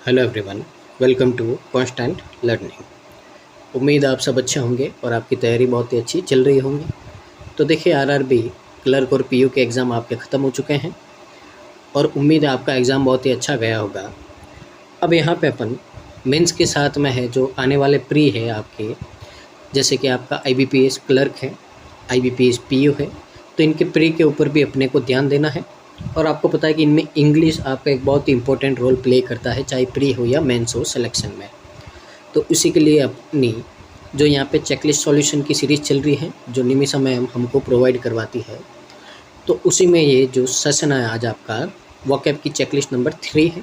Hello everyone, welcome to constant learning. उम्मीद है आप सब अच्छे होंगे और आपकी तैयारी बहुत ही अच्छी चल रही होंगी। तो देखिए, आरआरबी क्लर्क और पीयू के एग्ज़ाम आपके ख़त्म हो चुके हैं और उम्मीद है आपका एग्ज़ाम बहुत ही अच्छा गया होगा। अब यहाँ पे अपन मेंस के साथ में है जो आने वाले प्री है आपके, जैसे कि आपका आईबीपीएस क्लर्क है, आईबीपीएस पीयू है, तो इनके प्री के ऊपर भी अपने को ध्यान देना है। और आपको पता है कि इनमें इंग्लिश आपका एक बहुत ही इंपॉर्टेंट रोल प्ले करता है, चाहे प्री हो या मेंस हो सिलेक्शन में। तो इसी के लिए अपनी जो यहाँ पे चेकलिस्ट सॉल्यूशन की सीरीज़ चल रही है, जो निमिषा मैम हमको प्रोवाइड करवाती है, तो उसी में ये जो सेशन है आज आपका वोकैब की चेकलिस्ट नंबर 3 है।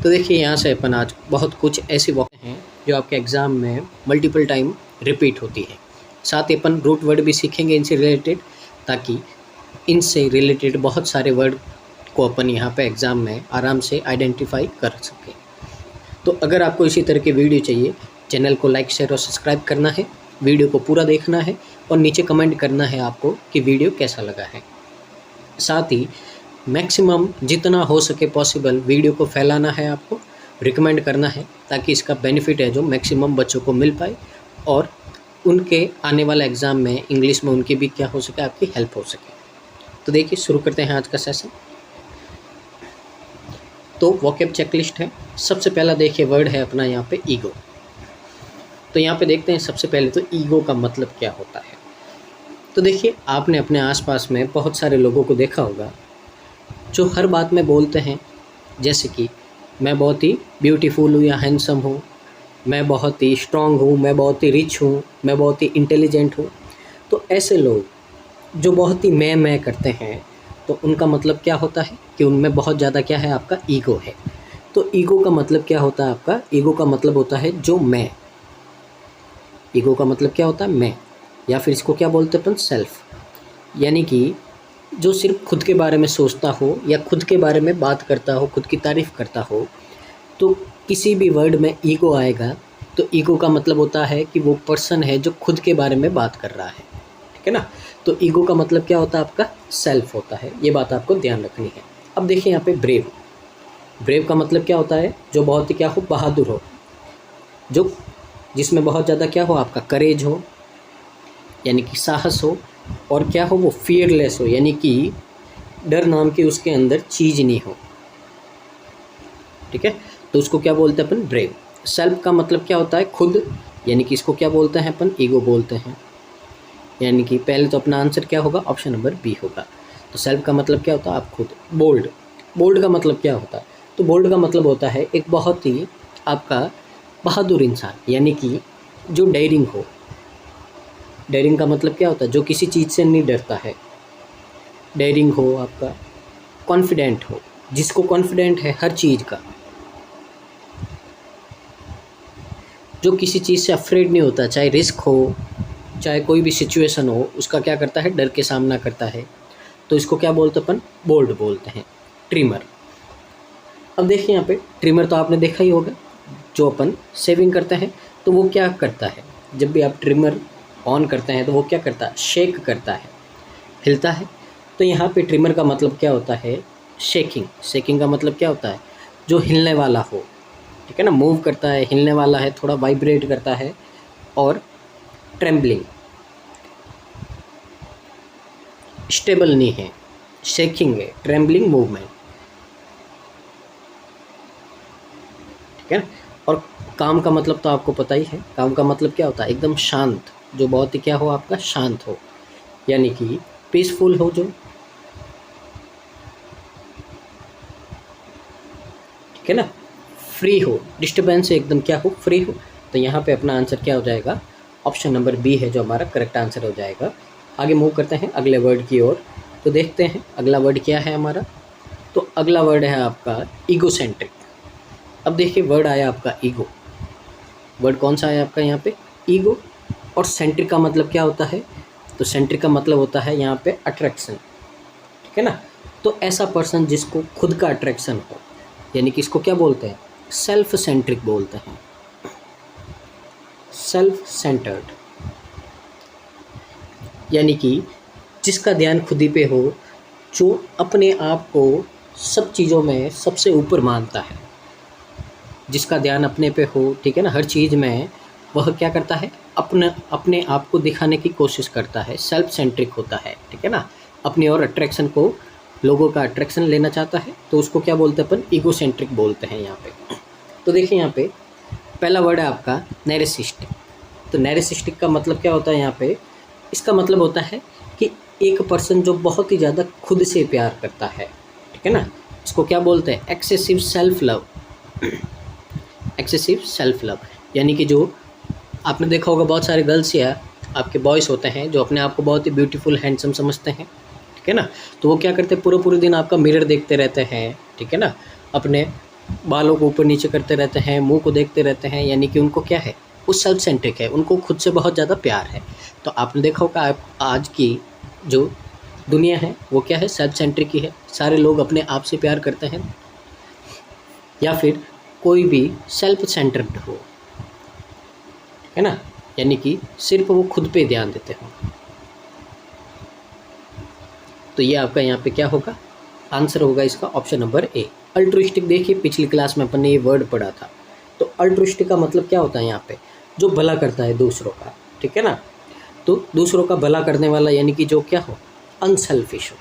तो देखिए, यहाँ से अपन आज बहुत कुछ ऐसी वोकैब हैं जो आपके एग्ज़ाम में मल्टीपल टाइम रिपीट होती है। साथ ही अपन रूट वर्ड भी सीखेंगे इनसे रिलेटेड, ताकि इनसे रिलेटेड बहुत सारे वर्ड को अपन यहाँ पे एग्ज़ाम में आराम से आइडेंटिफाई कर सकें। तो अगर आपको इसी तरह की वीडियो चाहिए, चैनल को लाइक शेयर और सब्सक्राइब करना है, वीडियो को पूरा देखना है और नीचे कमेंट करना है आपको कि वीडियो कैसा लगा है। साथ ही मैक्सिमम जितना हो सके पॉसिबल वीडियो को फैलाना है, आपको रिकमेंड करना है, ताकि इसका बेनिफिट है जो मैक्सिमम बच्चों को मिल पाए और उनके आने वाला एग्ज़ाम में इंग्लिश में उनकी भी क्या हो सके, आपकी हेल्प हो सके। तो देखिए, शुरू करते हैं आज का सेशन। तो वोकैब चेकलिस्ट है। सबसे पहला देखिए वर्ड है अपना यहाँ पे ईगो। तो यहाँ पे देखते हैं सबसे पहले तो ईगो का मतलब क्या होता है। तो देखिए, आपने अपने आसपास में बहुत सारे लोगों को देखा होगा जो हर बात में बोलते हैं, जैसे कि मैं बहुत ही ब्यूटीफुल हूँ या हैंडसम हूँ, मैं बहुत ही स्ट्रांग हूँ, मैं बहुत ही रिच हूँ, मैं बहुत ही इंटेलिजेंट हूँ। तो ऐसे लोग जो बहुत ही मैं करते हैं, तो उनका मतलब क्या होता है कि उनमें बहुत ज़्यादा क्या है, आपका ईगो है। तो ईगो का मतलब क्या होता है आपका? ईगो का मतलब होता है जो मैं। ईगो का मतलब क्या होता है? मैं, या फिर इसको क्या बोलते हैं अपन? सेल्फ। यानी कि जो सिर्फ खुद के बारे में सोचता हो या खुद के बारे में बात करता हो, खुद की तारीफ़ करता हो, तो किसी भी वर्ड में ईगो आएगा तो ईगो का मतलब होता है कि वो पर्सन है जो खुद के बारे में बात कर रहा है, ठीक है ना। तो ईगो का मतलब क्या होता है आपका? सेल्फ होता है। ये बात आपको ध्यान रखनी है। अब देखिए यहाँ पे ब्रेव। ब्रेव का मतलब क्या होता है? जो बहुत ही क्या हो, बहादुर हो, जो जिसमें बहुत ज़्यादा क्या हो, आपका करेज हो, यानी कि साहस हो, और क्या हो, वो फियरलेस हो, यानी कि डर नाम की उसके अंदर चीज़ नहीं हो, ठीक है। तो उसको क्या बोलते हैं अपन? ब्रेव। सेल्फ का मतलब क्या होता है? खुद, यानी कि इसको क्या बोलते हैं अपन? ईगो बोलते हैं। यानी कि पहले तो अपना आंसर क्या होगा? ऑप्शन नंबर बी होगा। तो सेल्फ का मतलब क्या होता है? आप खुद। बोल्ड। बोल्ड का मतलब क्या होता है? तो बोल्ड का मतलब होता है एक बहुत ही आपका बहादुर इंसान, यानी कि जो डेयरिंग हो। डेयरिंग का मतलब क्या होता है? जो किसी चीज़ से नहीं डरता है। डेयरिंग हो आपका, कॉन्फिडेंट हो, जिसको कॉन्फिडेंट है हर चीज़ का, जो किसी चीज़ से अफ्रेड नहीं होता, चाहे रिस्क हो, चाहे कोई भी सिचुएशन हो, उसका क्या करता है? डर के सामना करता है। तो इसको क्या बोलते हैं अपन? बोल्ड बोलते हैं। ट्रिमर। अब देखिए यहाँ पे ट्रिमर तो आपने देखा ही होगा, जो अपन शेविंग करते हैं तो वो क्या करता है? जब भी आप ट्रिमर ऑन करते हैं तो वो क्या करता है? शेक करता है, हिलता है। तो यहाँ पे ट्रिमर का मतलब क्या होता है? शेकिंग। शेकिंग का मतलब क्या होता है? जो हिलने वाला हो, ठीक है ना, मूव करता है, हिलने वाला है, थोड़ा वाइब्रेट करता है। और ट्रेम्बलिंग, स्टेबल नहीं है, शेकिंग है, ट्रेम्बलिंग मूवमेंट, ठीक है ना। और काम का मतलब तो आपको पता ही है। काम का मतलब क्या होता है? एकदम शांत, जो बहुत ही क्या हो, आपका शांत हो, यानी कि पीसफुल हो, जो, ठीक है ना, फ्री हो, डिस्टर्बेंस से एकदम क्या हो, फ्री हो। तो यहाँ पे अपना आंसर क्या हो जाएगा? ऑप्शन नंबर बी है जो हमारा करेक्ट आंसर हो जाएगा। आगे मूव करते हैं अगले वर्ड की ओर। तो देखते हैं अगला वर्ड क्या है हमारा। तो अगला वर्ड है आपका ईगोसेंट्रिक। अब देखिए, वर्ड आया आपका ईगो। वर्ड कौन सा आया आपका यहाँ पे? ईगो। और सेंट्रिक का मतलब क्या होता है? तो सेंट्रिक का मतलब होता है यहाँ पे अट्रैक्शन, ठीक है ना। तो ऐसा पर्सन जिसको खुद का अट्रैक्शन हो, यानी कि इसको क्या बोलते हैं? सेल्फ सेंट्रिक बोलते हैं। सेल्फ सेंटर्ड, यानी कि जिसका ध्यान खुद ही पे हो, जो अपने आप को सब चीज़ों में सबसे ऊपर मानता है, जिसका ध्यान अपने पे हो, ठीक है ना, हर चीज़ में वह क्या करता है, अपने आप को दिखाने की कोशिश करता है, सेल्फ सेंट्रिक होता है, ठीक है ना, अपनी और अट्रैक्शन को, लोगों का अट्रैक्शन लेना चाहता है, तो उसको क्या बोलते हैं अपन, ईगो सेंट्रिक बोलते हैं यहाँ पे। तो देखिए यहाँ पे पहला वर्ड है आपका नैरिसिस्टिक। तो नैरिसिस्टिक का मतलब क्या होता है यहाँ पे, इसका मतलब होता है कि एक पर्सन जो बहुत ही ज़्यादा खुद से प्यार करता है, ठीक है ना, इसको क्या बोलते हैं, excessive self love. Excessive self love यानी कि जो आपने देखा होगा बहुत सारे गर्ल्स या आपके बॉयज़ होते हैं जो अपने आप को बहुत ही ब्यूटीफुल हैंडसम समझते हैं, ठीक है ना, तो वो क्या करते हैं, पूरे दिन आपका मिरर देखते रहते हैं, ठीक है ना, अपने बालों को ऊपर नीचे करते रहते हैं, मुंह को देखते रहते हैं, यानी कि उनको क्या है, वो सेल्फ सेंट्रिक है, उनको खुद से बहुत ज़्यादा प्यार है। तो आपने देखा होगा आज की जो दुनिया है वो क्या है, सेल्फ सेंट्रिक ही है, सारे लोग अपने आप से प्यार करते हैं, या फिर कोई भी सेल्फ सेंटर्ड हो, है ना, यानी कि सिर्फ वो खुद पे ध्यान देते हो। तो ये आपका यहाँ पे क्या होगा, आंसर होगा इसका ऑप्शन नंबर ए, अल्ट्रुइस्टिक। देखिए पिछली क्लास में अपन ने ये वर्ड पढ़ा था। तो अल्ट्रुइस्टिक का मतलब क्या होता है यहाँ पे, जो भला करता है दूसरों का, ठीक है ना, तो दूसरों का भला करने वाला, यानी कि जो क्या हो, अनसेल्फिश हो,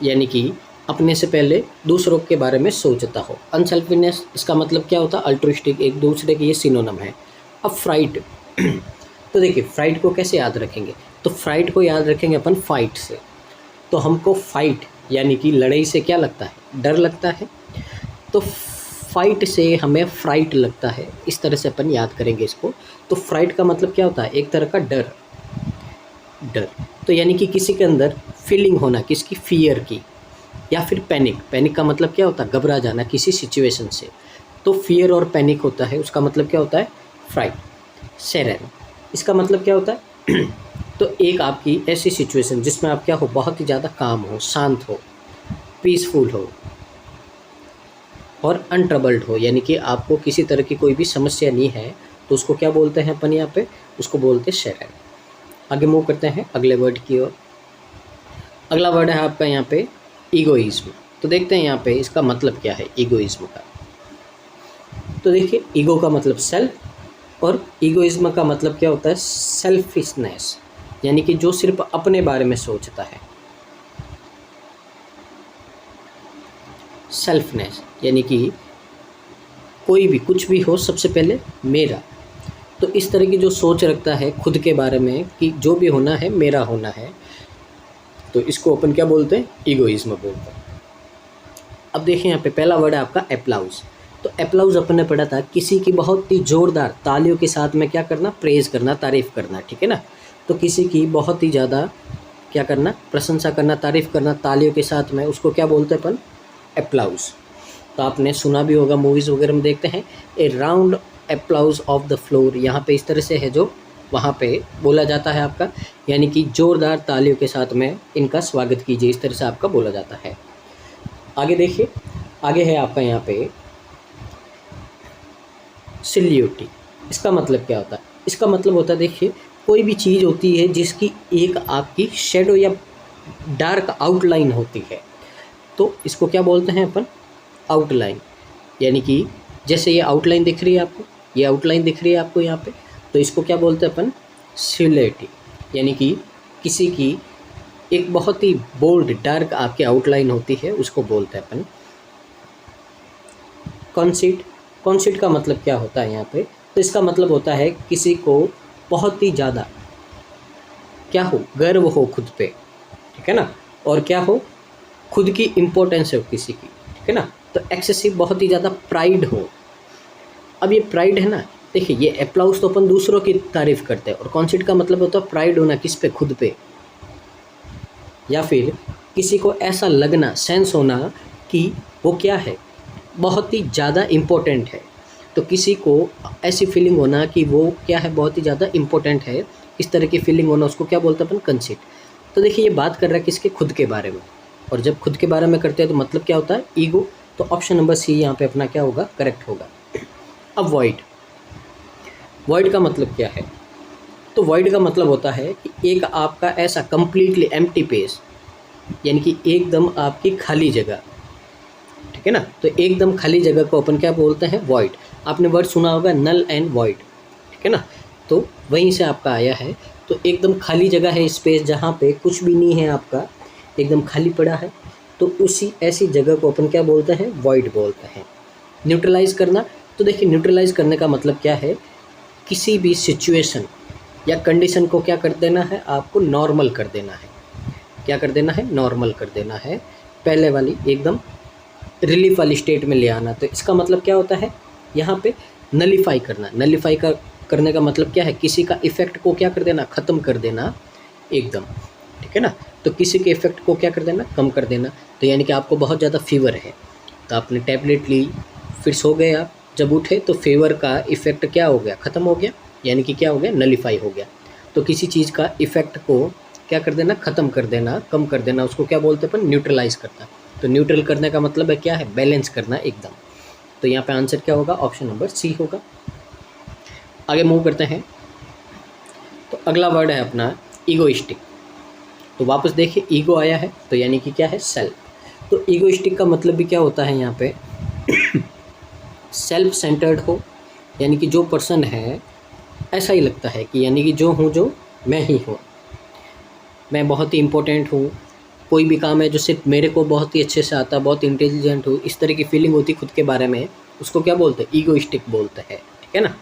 यानी कि अपने से पहले दूसरों के बारे में सोचता हो। अनसेल्फिशनेस इसका मतलब क्या होता है, अल्ट्रुइस्टिक, एक दूसरे के ये सिनोनिम है। अब फ्राइट तो देखिए फ्राइट को कैसे याद रखेंगे, तो फ्राइट को याद रखेंगे अपन फाइट से। तो हमको फाइट यानी कि लड़ाई से क्या लगता है, डर लगता है, तो फाइट से हमें फ्राइट लगता है, इस तरह से अपन याद करेंगे इसको। तो फ्राइट का मतलब क्या होता है, एक तरह का डर। तो यानी कि किसी के अंदर फीलिंग होना, किसकी, फियर की, या फिर पैनिक का मतलब क्या होता है, घबरा जाना किसी सिचुएशन से। तो फियर और पैनिक होता है, उसका मतलब क्या होता है, फ्राइट। सेरेन इसका मतलब क्या होता है तो एक आपकी ऐसी सिचुएशन जिसमें आप क्या हो, बहुत ही ज़्यादा काम हो, शांत हो, पीसफुल हो और अनट्रबल्ड हो, यानी कि आपको किसी तरह की कोई भी समस्या नहीं है, तो उसको क्या बोलते हैं अपन यहाँ पे, उसको बोलते हैं सेरेन। आगे मूव करते हैं अगले वर्ड की ओर। अगला वर्ड है आपका यहाँ पे ईगोइज्म। तो देखते हैं यहाँ पे इसका मतलब क्या है ईगोइज्म का। तो देखिए ईगो का मतलब सेल्फ, और ईगोइज्म का मतलब क्या होता है, सेल्फिशनेस, यानी कि जो सिर्फ अपने बारे में सोचता है। सेल्फनेस यानी कि कोई भी कुछ भी हो, सबसे पहले मेरा। तो इस तरह की जो सोच रखता है खुद के बारे में कि जो भी होना है मेरा होना है, तो इसको अपन क्या बोलते हैं, ईगोइज्म बोलते हैं। अब देखिए यहाँ पे पहला वर्ड है आपका एप्लाउज। तो एप्लाउज अपन ने पढ़ा था, किसी की बहुत ही जोरदार तालियों के साथ में क्या करना, प्रेज करना, तारीफ़ करना, ठीक है ना। तो किसी की बहुत ही ज़्यादा क्या करना, प्रशंसा करना, तारीफ़ करना तालियों के साथ में, उसको क्या बोलते हैं अपन, एप्लाउज। तो आपने सुना भी होगा, मूवीज़ वगैरह में देखते हैं, A round एप्लाउज of the floor, यहाँ पे इस तरह से है जो वहाँ पे बोला जाता है आपका, यानी कि जोरदार तालियों के साथ में इनका स्वागत कीजिए, इस तरह से आपका बोला जाता है। आगे देखिए, आगे है आपका यहाँ पे सिल्यूटी। इसका मतलब क्या होता है, इसका मतलब होता है, देखिए कोई भी चीज़ होती है जिसकी एक आपकी शेडो या डार्क आउटलाइन होती है, तो इसको क्या बोलते हैं अपन, आउटलाइन। यानी कि जैसे ये आउटलाइन दिख रही है आपको, ये आउटलाइन दिख रही है आपको यहाँ पे, तो इसको क्या बोलते हैं अपन, सिल्यूटी। यानी कि किसी की एक बहुत ही बोल्ड डार्क आपकी आउटलाइन होती है, उसको बोलते हैं अपन कॉन्सीट। कॉन्सीट का मतलब क्या होता है यहाँ पे, तो इसका मतलब होता है किसी को बहुत ही ज़्यादा क्या हो, गर्व हो खुद पे, ठीक है ना, और क्या हो, खुद की इम्पोर्टेंस हो किसी की, ठीक है ना। तो एक्सेसिव बहुत ही ज़्यादा प्राइड हो। अब ये प्राइड है ना, देखिए ये एप्लाउज तो अपन दूसरों की तारीफ़ करते हैं, और कॉन्सीट का मतलब होता है प्राइड होना किस पे, खुद पे, या फिर किसी को ऐसा लगना, सेंस होना कि वो क्या है, बहुत ही ज़्यादा इम्पोर्टेंट है। तो किसी को ऐसी फीलिंग होना कि वो क्या है, बहुत ही ज़्यादा इम्पोर्टेंट है, इस तरह की फीलिंग होना, उसको क्या बोलते हैं अपन, कंसीट। तो देखिए ये बात कर रहा है किसके, खुद के बारे में, और जब खुद के बारे में करते हैं तो मतलब क्या होता है, ईगो। तो ऑप्शन नंबर सी यहाँ पे अपना क्या होगा, करेक्ट होगा। अब वॉइड का मतलब क्या है, तो वॉइड का मतलब होता है कि एक आपका ऐसा कंप्लीटली एम्प्टी पेस, यानी कि एकदम आपकी खाली जगह, ठीक है ना। तो एकदम खाली जगह को अपन क्या बोलते हैं, वॉइड। आपने वर्ड सुना होगा नल एंड वॉइड, ठीक है ना, तो वहीं से आपका आया है। तो एकदम खाली जगह है, स्पेस जहाँ पे कुछ भी नहीं है आपका, एकदम खाली पड़ा है, तो उसी ऐसी जगह को अपन क्या बोलते हैं, वॉइड बोलते हैं। न्यूट्रलाइज करना, तो देखिए न्यूट्रलाइज करने का मतलब क्या है, किसी भी सिचुएशन या कंडीशन को क्या कर देना है, आपको नॉर्मल कर देना है। क्या कर देना है, नॉर्मल कर देना है, पहले वाली एकदम रिलीफ वाली स्टेट में ले आना। तो इसका मतलब क्या होता है, यहाँ पे नलीफाई करना। नलीफाई का करने का मतलब क्या है, किसी का इफ़ेक्ट को क्या कर देना, ख़त्म कर देना एकदम, ठीक है ना। तो किसी के इफ़ेक्ट को क्या कर देना, कम कर देना। तो यानी कि आपको बहुत ज़्यादा फीवर है, तो आपने टैबलेट ली, फिर सो गए आप, जब उठे तो फीवर का इफ़ेक्ट क्या हो गया, ख़त्म हो गया, यानी कि क्या हो गया, नलीफाई हो गया। तो किसी चीज़ का इफ़ेक्ट को क्या कर देना, ख़त्म कर देना, कम कर देना, उसको क्या बोलते हैं अपन, न्यूट्रलाइज करना। तो न्यूट्रल करने का मतलब है क्या है, बैलेंस करना एकदम। तो यहाँ पे आंसर क्या होगा, ऑप्शन नंबर सी होगा। आगे मूव करते हैं। तो अगला वर्ड है अपना ईगोइस्टिक। तो वापस देखिए ईगो आया है, तो यानी कि क्या है, सेल्फ। तो ईगोइस्टिक का मतलब भी क्या होता है यहाँ पे सेल्फ सेंटर्ड हो, यानी कि जो पर्सन है ऐसा ही लगता है कि यानी कि जो हूँ, जो मैं ही हूँ, मैं बहुत ही इम्पोर्टेंट हूँ, कोई भी काम है जो सिर्फ मेरे को बहुत ही अच्छे से आता, बहुत इंटेलिजेंट हूँ, इस तरह की फीलिंग होती खुद के बारे में, उसको क्या बोलते हैं, ईगोइस्टिक बोलते हैं, ठीक है ना।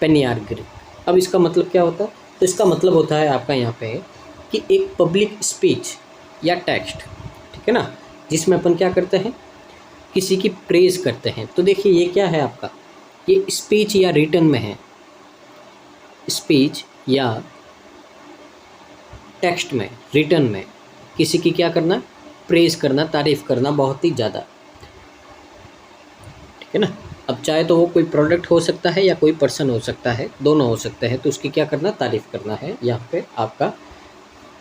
पेनियार्गिक। अब इसका मतलब क्या होता है, तो इसका मतलब होता है आपका यहाँ पे कि एक पब्लिक स्पीच या टेक्स्ट, ठीक है ना, जिसमें अपन क्या करते हैं, किसी की प्रेज करते हैं। तो देखिए ये क्या है आपका, ये स्पीच या रिटन में है, स्पीच या टेक्स्ट में, रिटन में किसी की क्या करना, प्रेज करना, तारीफ़ करना बहुत ही ज़्यादा, ठीक है ना। अब चाहे तो वो कोई प्रोडक्ट हो सकता है या कोई पर्सन हो सकता है, दोनों हो सकते हैं, तो उसकी क्या करना, तारीफ़ करना है यहाँ पे आपका।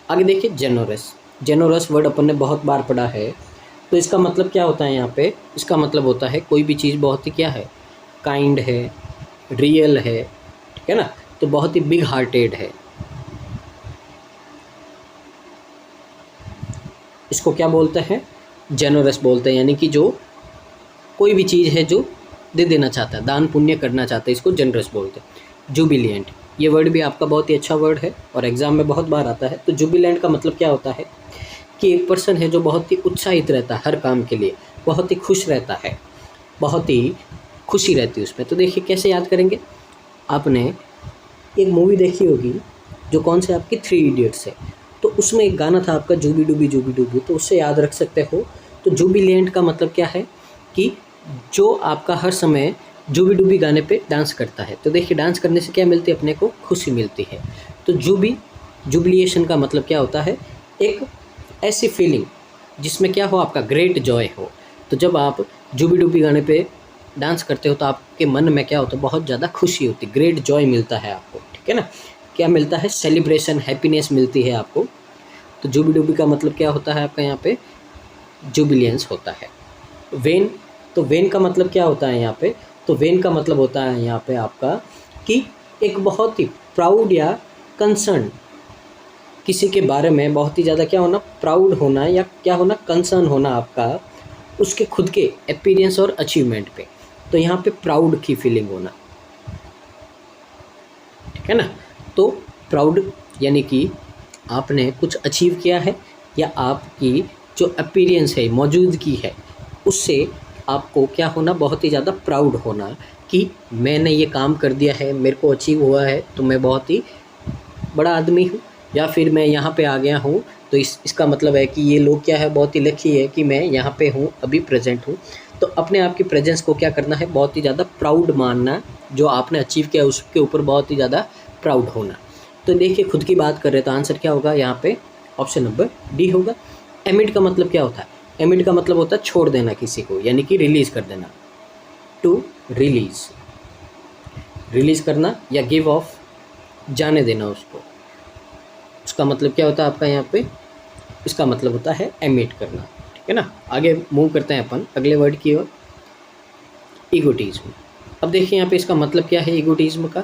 आगे देखिए जेनोरस। जेनोरस वर्ड अपन ने बहुत बार पढ़ा है, तो इसका मतलब क्या होता है यहाँ पे, इसका मतलब होता है कोई भी चीज़ बहुत ही क्या है, काइंड है, रियल है, ठीक है ना, तो बहुत ही बिग हार्टेड है। इसको क्या बोलते हैं, जेनोरस बोलते हैं, यानी कि जो कोई भी चीज़ है जो दे देना चाहता है, दान पुण्य करना चाहता है, इसको जेनरस बोलते हैं। जुबिलियंट, ये वर्ड भी आपका बहुत ही अच्छा वर्ड है और एग्ज़ाम में बहुत बार आता है। तो जुबिलेंट का मतलब क्या होता है कि एक पर्सन है जो बहुत ही उत्साहित रहता है हर काम के लिए, बहुत ही खुश रहता है, बहुत ही खुशी रहती है उसमें। तो देखिए कैसे याद करेंगे, आपने एक मूवी देखी होगी जो कौन से आपकी 3 इडियट्स है, तो उसमें एक गाना था आपका जूबी डूबी, तो उससे याद रख सकते हो। तो जुबिलेंट का मतलब क्या है कि जो आपका हर समय जूबी डूबी गाने पे डांस करता है। तो देखिए डांस करने से क्या मिलती है, अपने को खुशी मिलती है। तो जुबिलिएशन का मतलब क्या होता है, एक ऐसी फीलिंग जिसमें क्या हो, आपका ग्रेट जॉय हो। तो जब आप जूबी डूबी गाने पे डांस करते हो तो आपके मन में क्या होता है, बहुत ज़्यादा खुशी होती, ग्रेट जॉय मिलता है आपको, ठीक है ना। क्या मिलता है, सेलिब्रेशन, हैप्पीनेस मिलती है आपको। तो जूबी डूबी का मतलब क्या होता है आपका यहाँ पे, जुबिलियंस होता है। वेन, तो वेन का मतलब क्या होता है यहाँ पे, तो वेन का मतलब होता है यहाँ पे आपका कि एक बहुत ही प्राउड या कंसर्न, किसी के बारे में बहुत ही ज़्यादा क्या होना, प्राउड होना या क्या होना, कंसर्न होना आपका उसके खुद के अपीयरेंस और अचीवमेंट पे। तो यहाँ पे प्राउड की फीलिंग होना, ठीक है ना। तो प्राउड यानी कि आपने कुछ अचीव किया है या आपकी जो अपीयरेंस है, मौजूदगी है, उससे आपको क्या होना, बहुत ही ज़्यादा प्राउड होना कि मैंने ये काम कर दिया है, मेरे को अचीव हुआ है, तो मैं बहुत ही बड़ा आदमी हूँ, या फिर मैं यहाँ पे आ गया हूँ। तो इसका मतलब है कि ये लोग क्या है, बहुत ही लकी है कि मैं यहाँ पे हूँ, अभी प्रेजेंट हूँ। तो अपने आप की प्रेजेंस को क्या करना है, बहुत ही ज़्यादा प्राउड मानना, जो आपने अचीव किया उसके ऊपर बहुत ही ज़्यादा प्राउड होना। तो देखिए खुद की बात कर रहे तो आंसर क्या होगा यहाँ पे, ऑप्शन नंबर डी होगा। एमिट का मतलब क्या होता है, एमिट का मतलब होता है छोड़ देना किसी को, यानी कि रिलीज़ कर देना, टू रिलीज़, रिलीज़ करना या गिव ऑफ, जाने देना उसको। उसका मतलब क्या होता है आपका यहाँ पे, इसका मतलब होता है एमिट करना, ठीक है ना। आगे मूव करते हैं अपन अगले वर्ड की ओर, ईगोटिज्म। अब देखिए यहाँ पे इसका मतलब क्या है ईगोटिज्म का,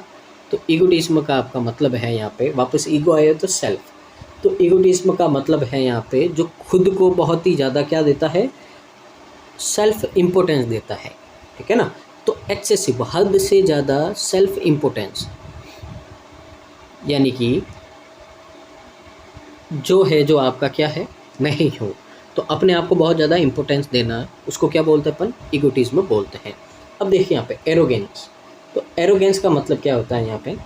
तो ईगोटिज्म का आपका मतलब है यहाँ पे, वापस ईगो आया तो सेल्फ। तो ईगोटिज्म का मतलब है यहाँ पे जो खुद को बहुत ही ज़्यादा क्या देता है, सेल्फ इम्पोर्टेंस देता है, ठीक है ना। तो एक्सेसिव, हद से ज़्यादा सेल्फ इम्पोर्टेंस, यानी कि जो है, जो आपका क्या है, मैं ही हूँ, तो अपने आप को बहुत ज़्यादा इम्पोर्टेंस देना, उसको क्या बोलते हैं अपन, ईगोटिज्म बोलते हैं। अब देखिए यहाँ पे एरोगेंस, तो एरोगेंस का मतलब क्या होता है यहाँ पे,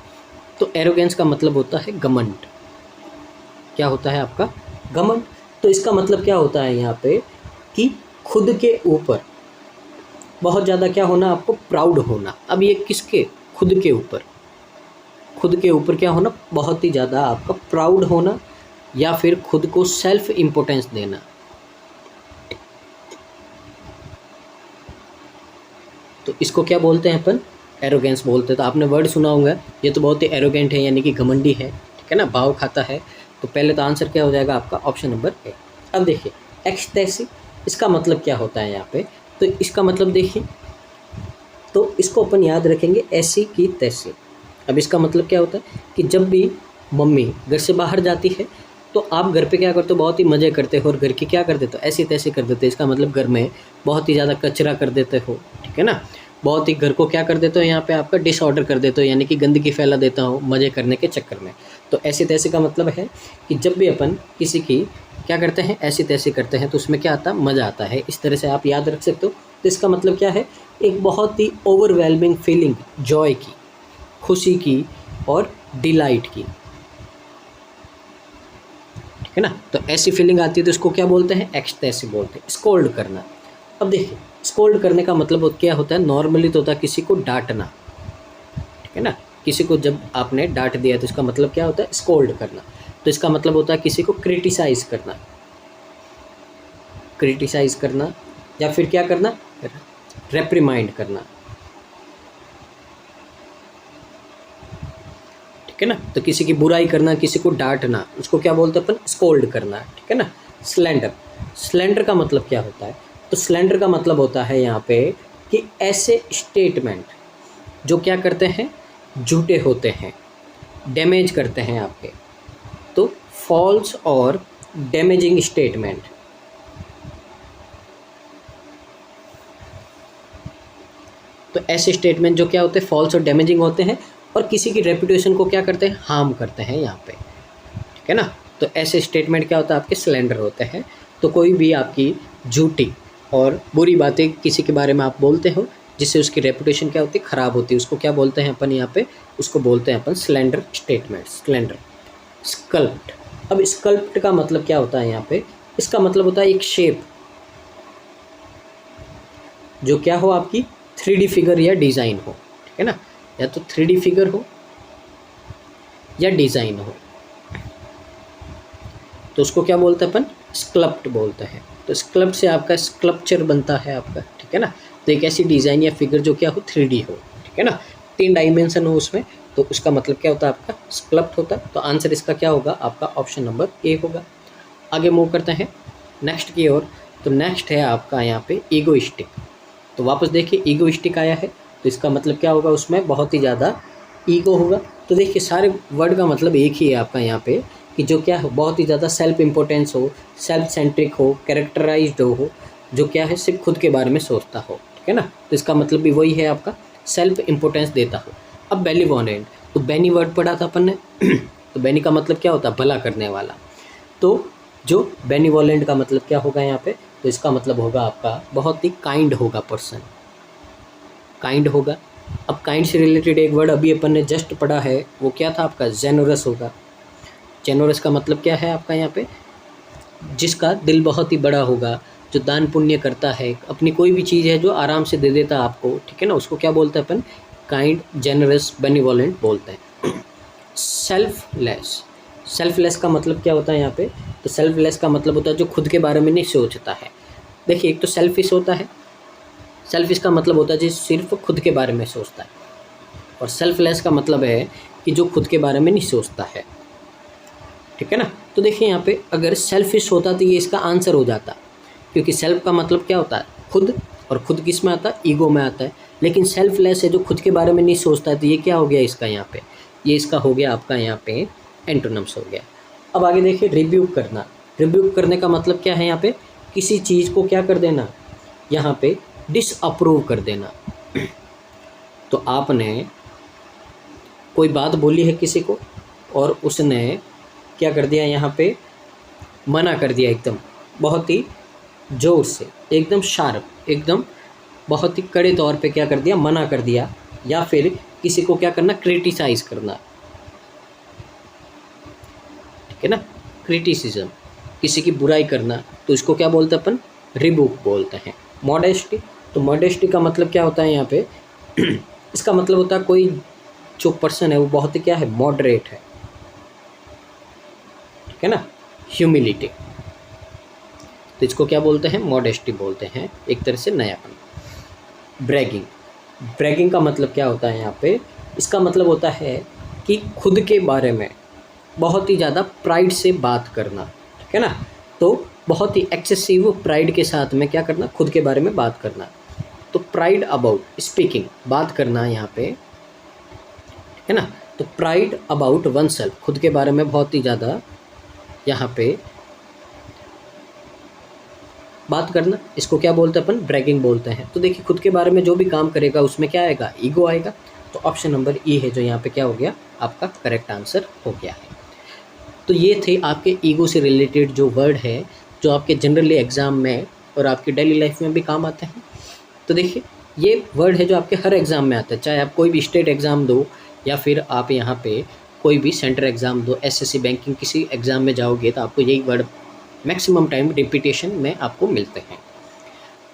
तो एरोगेंस का मतलब होता है घमंड। क्या होता है आपका, घमंड। तो इसका मतलब क्या होता है यहाँ पे कि खुद के ऊपर बहुत ज़्यादा क्या होना, आपको प्राउड होना। अब ये किसके, खुद के ऊपर, खुद के ऊपर क्या होना, बहुत ही ज़्यादा आपका प्राउड होना, या फिर खुद को सेल्फ इम्पोर्टेंस देना। तो इसको क्या बोलते हैं अपन, एरोगेंस बोलते हैं। तो आपने वर्ड सुना होगा, ये तो बहुत ही एरोगेंट है, यानी कि घमंडी है, ठीक है ना, भाव खाता है। तो पहले तो आंसर क्या हो जाएगा आपका, ऑप्शन नंबर ए। अब देखिए एक्सटेसी, इसका मतलब क्या होता है यहाँ पे, तो इसका मतलब देखिए, तो इसको अपन याद रखेंगे ऐसी की तैसी। अब इसका मतलब क्या होता है कि जब भी मम्मी घर से बाहर जाती है तो आप घर पे क्या करते हो, बहुत ही मज़े करते हो और घर की क्या कर देते हो, ऐसी तैसी कर देते हो। इसका मतलब घर में बहुत ही ज़्यादा कचरा कर देते हो, ठीक है ना, बहुत ही घर को क्या कर देते हो, यहाँ पे आपका डिसऑर्डर कर देते हो, यानी कि गंदगी फैला देता हो मज़े करने के चक्कर में। तो ऐसी तैसी का मतलब है कि जब भी अपन किसी की क्या करते हैं, ऐसी तैसी करते हैं, तो उसमें क्या आता है, मज़ा आता है। इस तरह से आप याद रख सकते हो। तो इसका मतलब क्या है, एक बहुत ही ओवरवेलमिंग फीलिंग, जॉय की, खुशी की और डिलाइट की, ठीक है ना। तो ऐसी फीलिंग आती है तो इसको क्या बोलते हैं, एक्सटेसी बोलते हैं। स्कोल्ड करना, अब देखिए स्कोल्ड करने का मतलब क्या होता है, नॉर्मली तो होता है किसी को डांटना, ठीक है ना, किसी को जब आपने डांट दिया तो इसका मतलब क्या होता है, स्कोल्ड करना। तो इसका मतलब होता है किसी को क्रिटिसाइज करना, क्रिटिसाइज करना, या फिर क्या करना, रेप्रिमाइंड करना, ठीक है ना। तो किसी की बुराई करना, किसी को डांटना, उसको क्या बोलते हैं अपन, स्कोल्ड करना, ठीक है ना। स्लैंडर, स्लैंडर का मतलब क्या होता है, तो स्लैंडर का मतलब होता है यहाँ पे कि ऐसे स्टेटमेंट जो क्या करते हैं, झूठे होते हैं, डैमेज करते हैं आपके। तो फॉल्स और डैमेजिंग स्टेटमेंट, तो ऐसे स्टेटमेंट जो क्या होते हैं, फॉल्स और डैमेजिंग होते हैं और किसी की रेपुटेशन को क्या करते हैं, हार्म करते हैं यहाँ पे, ठीक है ना। तो ऐसे स्टेटमेंट क्या होता है, आपके स्लैंडर होते हैं। तो कोई भी आपकी झूठी और बुरी बातें किसी के बारे में आप बोलते हो जिससे उसकी रेपुटेशन क्या होती है, ख़राब होती है, उसको क्या बोलते हैं अपन यहाँ पे, उसको बोलते हैं अपन स्लैंडर स्टेटमेंट, स्लैंडर। स्कल्प्ट, अब स्कल्प्ट का मतलब क्या होता है यहाँ पे, इसका मतलब होता है एक शेप जो क्या हो, आपकी 3D फिगर या डिज़ाइन हो, ठीक है ना, या तो 3D फिगर हो या डिज़ाइन हो, तो उसको क्या बोलते हैं अपन, स्कल्प्ट बोलते हैं। तो स्कल्प्ट से आपका स्कल्पचर बनता है आपका, ठीक है ना। तो एक ऐसी डिज़ाइन या फिगर जो क्या हो, 3D हो, ठीक है ना, 3 डायमेंशन हो उसमें, तो उसका मतलब क्या होता है, आपका स्कल्प्ट होता है। तो आंसर इसका क्या होगा, आपका ऑप्शन नंबर ए होगा। आगे मूव करते हैं नेक्स्ट की ओर। तो नेक्स्ट है आपका यहाँ पे ईगोइस्टिक। तो वापस देखिए ईगोइस्टिक आया है, तो इसका मतलब क्या होगा, उसमें बहुत ही ज़्यादा ईगो होगा। तो देखिए सारे वर्ड का मतलब एक ही है आपका यहाँ पे, कि जो क्या हो, बहुत ही ज़्यादा सेल्फ इम्पोर्टेंस हो, सेल्फ सेंट्रिक हो, कैरेक्टराइज्ड हो, जो क्या है सिर्फ खुद के बारे में सोचता हो, ठीक है ना। तो इसका मतलब भी वही है आपका, सेल्फ इम्पोर्टेंस देता हो। अब बेनिवोलेंट, तो बेनी वर्ड पढ़ा था अपन ने तो बेनी का मतलब क्या होता है, भला करने वाला। तो जो बेनिवोलेंट का मतलब क्या होगा यहाँ पे, तो इसका मतलब होगा आपका बहुत ही काइंड होगा पर्सन, काइंड होगा। अब काइंड से रिलेटेड एक वर्ड अभी अपन ने जस्ट पढ़ा है, वो क्या था आपका, जेनरस होगा। जेनरस का मतलब क्या है आपका यहाँ पे, जिसका दिल बहुत ही बड़ा होगा, जो दान पुण्य करता है, अपनी कोई भी चीज़ है जो आराम से दे देता है आपको, ठीक है ना, उसको क्या बोलते हैं अपन, काइंड, जेनरस, बेनिवोलेंट बोलते हैं। सेल्फलेस, सेल्फलेस का मतलब क्या होता है यहाँ पे, तो सेल्फलेस का मतलब होता है जो खुद के बारे में नहीं सोचता है। देखिए एक तो सेल्फिश होता है, सेल्फिश का मतलब होता है जो सिर्फ खुद के बारे में सोचता है, और सेल्फलेस का मतलब है कि जो खुद के बारे में नहीं सोचता है, ठीक है ना। तो देखिए यहाँ पे अगर सेल्फिश होता तो ये इसका आंसर हो जाता, क्योंकि सेल्फ का मतलब क्या होता है, खुद, और खुद किस में आता है, ईगो में आता है। लेकिन सेल्फलेस है जो खुद के बारे में नहीं सोचता है, तो ये क्या हो गया इसका यहाँ पे, ये इसका हो गया आपका यहाँ पे एंटोनिम्स हो गया। अब आगे देखिए रिब्यूक करना। रिब्यूक करने का मतलब क्या है यहाँ पे, किसी चीज़ को क्या कर देना, यहाँ पे डिसअप्रूव कर देना। तो आपने कोई बात बोली है किसी को और उसने क्या कर दिया, यहाँ पे मना कर दिया, एकदम बहुत ही ज़ोर से, एकदम शार्प, एकदम बहुत ही कड़े तौर पे क्या कर दिया, मना कर दिया। या फिर किसी को क्या करना, क्रिटिसाइज़ करना, ठीक है ना, क्रिटिसिज्म, किसी की बुराई करना, तो इसको क्या बोलते हैं अपन, रिबुक बोलते हैं। मॉडेस्टी, तो मॉडेस्टी का मतलब क्या होता है यहाँ पे इसका मतलब होता है कोई जो पर्सन है वो बहुत ही क्या है, मॉडरेट है, ठीक है ना। ह्यूमिलिटी, तो इसको क्या बोलते हैं, मॉडेस्टी बोलते हैं, एक तरह से नयापन। ब्रैगिंग, ब्रैगिंग का मतलब क्या होता है यहाँ पे, इसका मतलब होता है कि खुद के बारे में बहुत ही ज़्यादा प्राइड से बात करना, ठीक है ना। तो बहुत ही एक्सेसिव प्राइड के साथ में क्या करना, खुद के बारे में बात करना। तो प्राइड अबाउट स्पीकिंग, बात करना यहाँ पे, ठीक है ना। तो प्राइड अबाउट वन सेल्फ, खुद के बारे में बहुत ही ज़्यादा यहाँ पे बात करना, इसको क्या बोलते हैं अपन, ब्रैगिंग बोलते हैं। तो देखिए खुद के बारे में जो भी काम करेगा उसमें क्या आएगा, ईगो आएगा। तो ऑप्शन नंबर ई है जो यहाँ पे क्या हो गया, आपका करेक्ट आंसर हो गया है। तो ये थे आपके ईगो से रिलेटेड जो वर्ड है, जो आपके जनरली एग्ज़ाम में और आपकी डेली लाइफ में भी काम आते हैं। तो देखिए ये वर्ड है जो आपके हर एग्ज़ाम में आता है, चाहे आप कोई भी स्टेट एग्ज़ाम दो या फिर आप यहाँ पे कोई भी सेंटर एग्ज़ाम दो, एसएससी बैंकिंग किसी एग्ज़ाम में जाओगे तो आपको यही वर्ड मैक्सिमम टाइम रिपीटेशन में आपको मिलते हैं।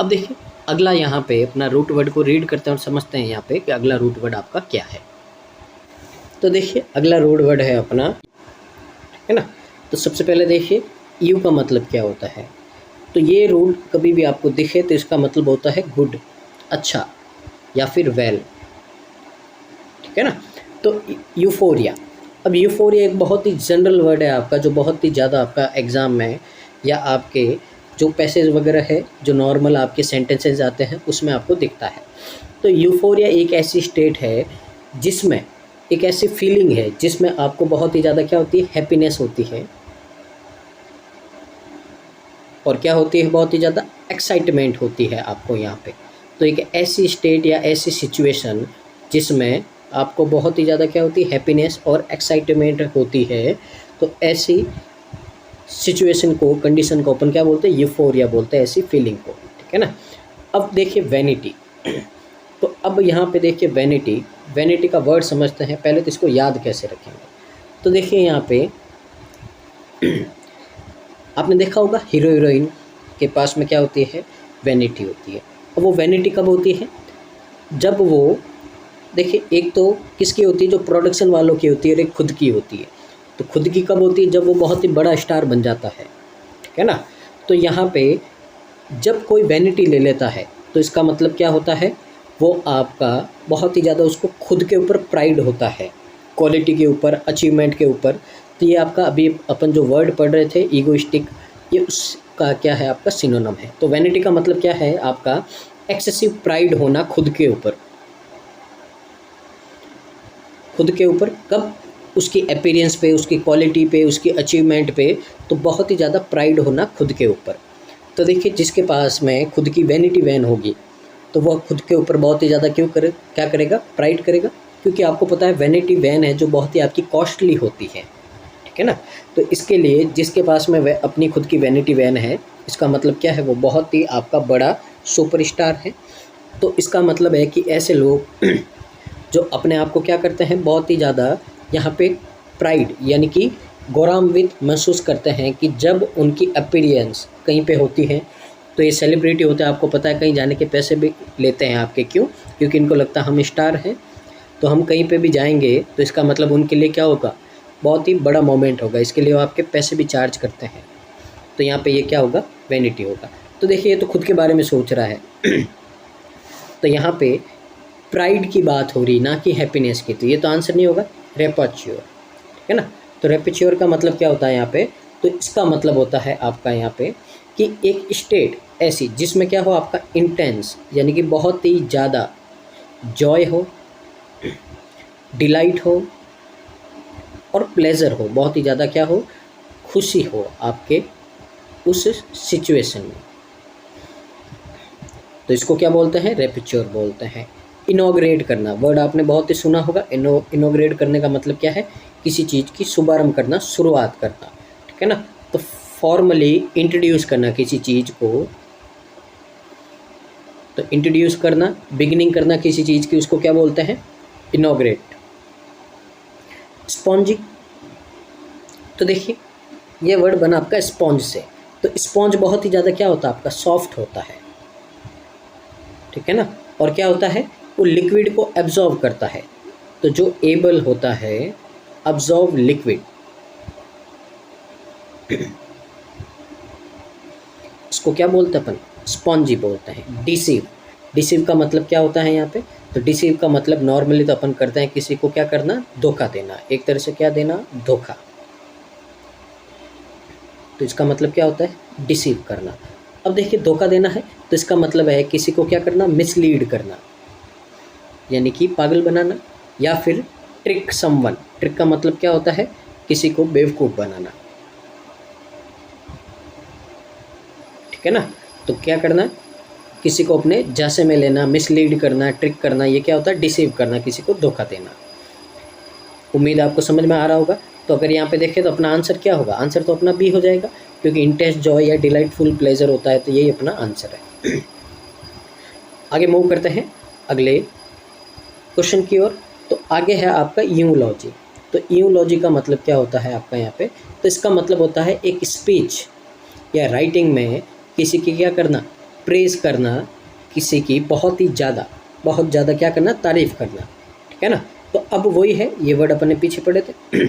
अब देखिए अगला यहाँ पे अपना रूट वर्ड को रीड करते हैं और समझते हैं यहाँ पे कि अगला रूट वर्ड आपका क्या है। तो देखिए अगला रूट वर्ड है अपना, है ना। तो सबसे पहले देखिए यू का मतलब क्या होता है। तो ये रूट कभी भी आपको दिखे तो इसका मतलब होता है गुड, अच्छा या फिर वेल, ठीक है ना। तो यूफोरिया, अब यूफोरिया एक बहुत ही जनरल वर्ड है आपका, जो बहुत ही ज़्यादा आपका एग्ज़ाम में या आपके जो पैसेज वगैरह है, जो नॉर्मल आपके सेंटेंसेस आते हैं उसमें आपको दिखता है। तो यूफोरिया एक ऐसी स्टेट है जिसमें एक ऐसी फीलिंग है जिसमें आपको बहुत ही ज़्यादा क्या होती है, हैप्पीनेस होती है, और क्या होती है, बहुत ही ज़्यादा एक्साइटमेंट होती है आपको यहाँ पे। तो एक ऐसी स्टेट या ऐसी सिचुएशन जिसमें आपको बहुत ही ज़्यादा क्या होती है, हैप्पीनेस और एक्साइटमेंट होती है। तो ऐसी सिचुएशन को, कंडीशन को अपन क्या बोलते हैं, यूफोरिया बोलते हैं, ऐसी फीलिंग को, ठीक है ना। अब देखिए वैनिटी, तो अब यहाँ पे देखिए वैनिटी, वैनिटी का वर्ड समझते हैं। पहले तो इसको याद कैसे रखेंगे, तो देखिए यहाँ पे आपने देखा होगा हीरो हीरोइन के पास में क्या होती है, वैनिटी होती है। अब वो वैनिटी कब होती है, जब वो देखिए एक तो किसकी होती है, जो प्रोडक्शन वालों की होती है, और एक खुद की होती है। तो खुद की कब होती है, जब वो बहुत ही बड़ा स्टार बन जाता है, ठीक है ना। तो यहाँ पे जब कोई वैनिटी ले लेता है तो इसका मतलब क्या होता है, वो आपका बहुत ही ज़्यादा उसको खुद के ऊपर प्राइड होता है, क्वालिटी के ऊपर, अचीवमेंट के ऊपर। तो ये आपका अभी अपन जो वर्ड पढ़ रहे थे ईगोइस्टिक, ये उसका क्या है, आपका सिनोनिम है। तो वैनिटी का मतलब क्या है, आपका एक्सेसिव प्राइड होना खुद के ऊपर, खुद के ऊपर कब, उसकी अपीयरेंस पे, उसकी क्वालिटी पे, उसकी अचीवमेंट पे, तो बहुत ही ज़्यादा प्राइड होना खुद के ऊपर। तो देखिए जिसके पास में खुद की वैनिटी वैन होगी तो वह खुद के ऊपर बहुत ही ज़्यादा क्या करेगा, प्राइड करेगा, क्योंकि आपको पता है वैनिटी वैन है जो बहुत ही आपकी कॉस्टली होती है, ठीक है ना। तो इसके लिए जिसके पास में अपनी खुद की वैनिटी वैन है, इसका मतलब क्या है, वो बहुत ही आपका बड़ा सुपरस्टार है। तो इसका मतलब है कि ऐसे लोग जो अपने आप को क्या करते हैं, बहुत ही ज़्यादा यहाँ पे प्राइड यानी कि गौरवान्वित महसूस करते हैं कि जब उनकी अपीयरेंस कहीं पे होती है, तो ये सेलिब्रिटी होते हैं, आपको पता है कहीं जाने के पैसे भी लेते हैं आपके, क्यों, क्योंकि इनको लगता है हम स्टार हैं, तो हम कहीं पे भी जाएंगे तो इसका मतलब उनके लिए क्या होगा, बहुत ही बड़ा मोमेंट होगा, इसके लिए वो आपके पैसे भी चार्ज करते हैं। तो यहाँ पे ये क्या होगा, वैनिटी होगा। तो देखिए ये तो खुद के बारे में सोच रहा है तो यहाँ पे प्राइड की बात हो रही, ना कि हैप्पीनेस की, तो ये तो आंसर नहीं होगा, रेपच्योर, ठीक है ना। तो रेपच्योर का मतलब क्या होता है यहाँ पे, तो इसका मतलब होता है आपका यहाँ पे कि एक स्टेट ऐसी जिसमें क्या हो, आपका इंटेंस यानी कि बहुत ही ज़्यादा जॉय हो, डिलाइट हो और प्लेजर हो, बहुत ही ज़्यादा क्या हो, खुशी हो आपके उस सिचुएशन में। तो इसको क्या बोलते हैं, रेपिच्योर बोलते हैं। इनॉग्रेट करना वर्ड आपने बहुत ही सुना होगा। इनॉग्रेट करने का मतलब क्या है, किसी चीज़ की शुभारंभ करना, शुरुआत करना, ठीक है ना। तो फॉर्मली इंट्रोड्यूस करना किसी चीज़ को, तो इंट्रोड्यूस करना, बिगिनिंग करना किसी चीज़ की, उसको क्या बोलते हैं, इनॉग्रेट। स्पॉन्जी, तो देखिए ये वर्ड बना आपका स्पॉन्ज से। तो स्पॉन्ज बहुत ही ज़्यादा क्या होता है आपका, सॉफ्ट होता है, ठीक है ना। और क्या होता है, वो लिक्विड को एब्जॉर्व करता है। तो जो एबल होता है अब्जॉर्व लिक्विड, इसको क्या बोलते हैं अपन, स्पॉन्जी बोलते हैं। डिसीव, डिसीव का मतलब क्या होता है यहाँ पे, तो डिसीव का मतलब नॉर्मली तो अपन करते हैं किसी को क्या करना, धोखा देना, एक तरह से क्या देना, धोखा। तो इसका मतलब क्या होता है, डिसीव करना। अब देखिए धोखा देना है तो इसका मतलब है किसी को क्या करना, मिसलीड करना, यानी कि पागल बनाना, या फिर ट्रिक समवन, ट्रिक का मतलब क्या होता है, किसी को बेवकूफ़ बनाना, ठीक है ना। तो क्या करना, किसी को अपने झांसे में लेना, मिसलीड करना, ट्रिक करना, ये क्या होता है, डिसीव करना, किसी को धोखा देना। उम्मीद आपको समझ में आ रहा होगा। तो अगर यहाँ पे देखें तो अपना आंसर क्या होगा, आंसर तो अपना बी हो जाएगा, क्योंकि इंटेंस जॉय या डिलाइटफुल प्लेजर होता है, तो यही अपना आंसर है। आगे मूव करते हैं अगले क्वेश्चन की ओर। तो आगे है आपका यूलॉजी। तो यूलॉजी का मतलब क्या होता है आपका यहाँ पे, तो इसका मतलब होता है एक स्पीच या राइटिंग में किसी की क्या करना, प्रेज करना, किसी की बहुत ज़्यादा क्या करना, तारीफ़ करना, ठीक है ना। तो अब वही है, ये वर्ड अपने पीछे पड़े थे।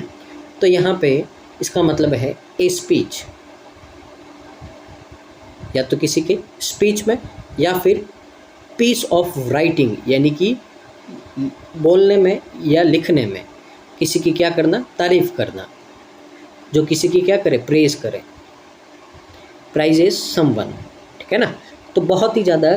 तो यहाँ पे इसका मतलब है ए स्पीच, या तो किसी के स्पीच में, या फिर पीस ऑफ राइटिंग, यानी कि बोलने में या लिखने में किसी की क्या करना, तारीफ़ करना, जो किसी की क्या करे, प्रेज करे। प्राइजेज समवन, ठीक है ना। तो बहुत ही ज़्यादा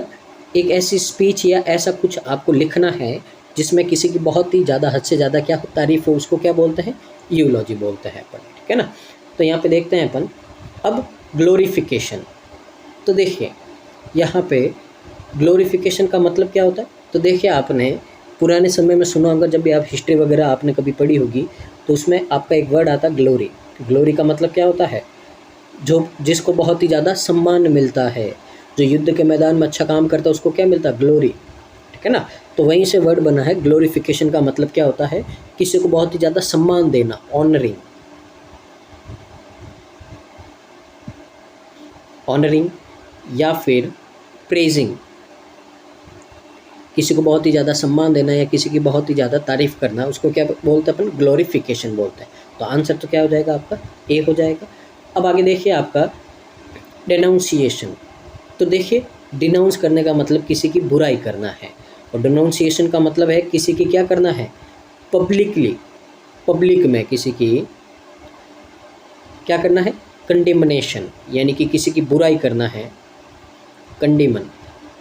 एक ऐसी स्पीच या ऐसा कुछ आपको लिखना है जिसमें किसी की बहुत ही ज़्यादा, हद से ज़्यादा क्या तारीफ हो, उसको क्या बोलते हैं, यूलॉजी बोलते हैं अपन, ठीक है ना। तो यहाँ पे देखते हैं अपन अब ग्लोरिफिकेशन। तो देखिए यहाँ पे ग्लोरिफिकेशन का मतलब क्या होता है, तो देखिए आपने पुराने समय में सुना होगा, जब भी आप हिस्ट्री वगैरह आपने कभी पढ़ी होगी, तो उसमें आपका एक वर्ड आता ग्लोरी। ग्लोरी का मतलब क्या होता है, जो जिसको बहुत ही ज़्यादा सम्मान मिलता है, जो युद्ध के मैदान में अच्छा काम करता है उसको क्या मिलता है, ग्लोरी, ठीक है ना। तो वहीं से वर्ड बना है ग्लोरिफिकेशन का मतलब क्या होता है, किसी को बहुत ही ज़्यादा सम्मान देना, ऑनरिंग, या फिर प्रेजिंग, किसी को बहुत ही ज़्यादा सम्मान देना या किसी की बहुत ही ज़्यादा तारीफ़ करना, उसको क्या बोलते हैं अपन, ग्लोरिफिकेशन बोलते हैं। तो आंसर तो क्या हो जाएगा आपका, ए हो जाएगा। अब आगे देखिए आपका डिनाउंसिएशन। तो देखिए डिनाउंस करने का मतलब किसी की बुराई करना है, और डिनाउंसिएशन का मतलब है किसी की क्या करना है, पब्लिकली, पब्लिक में किसी की क्या करना है, कंडेमनेशन, यानी कि किसी की बुराई करना है, कंडीमन।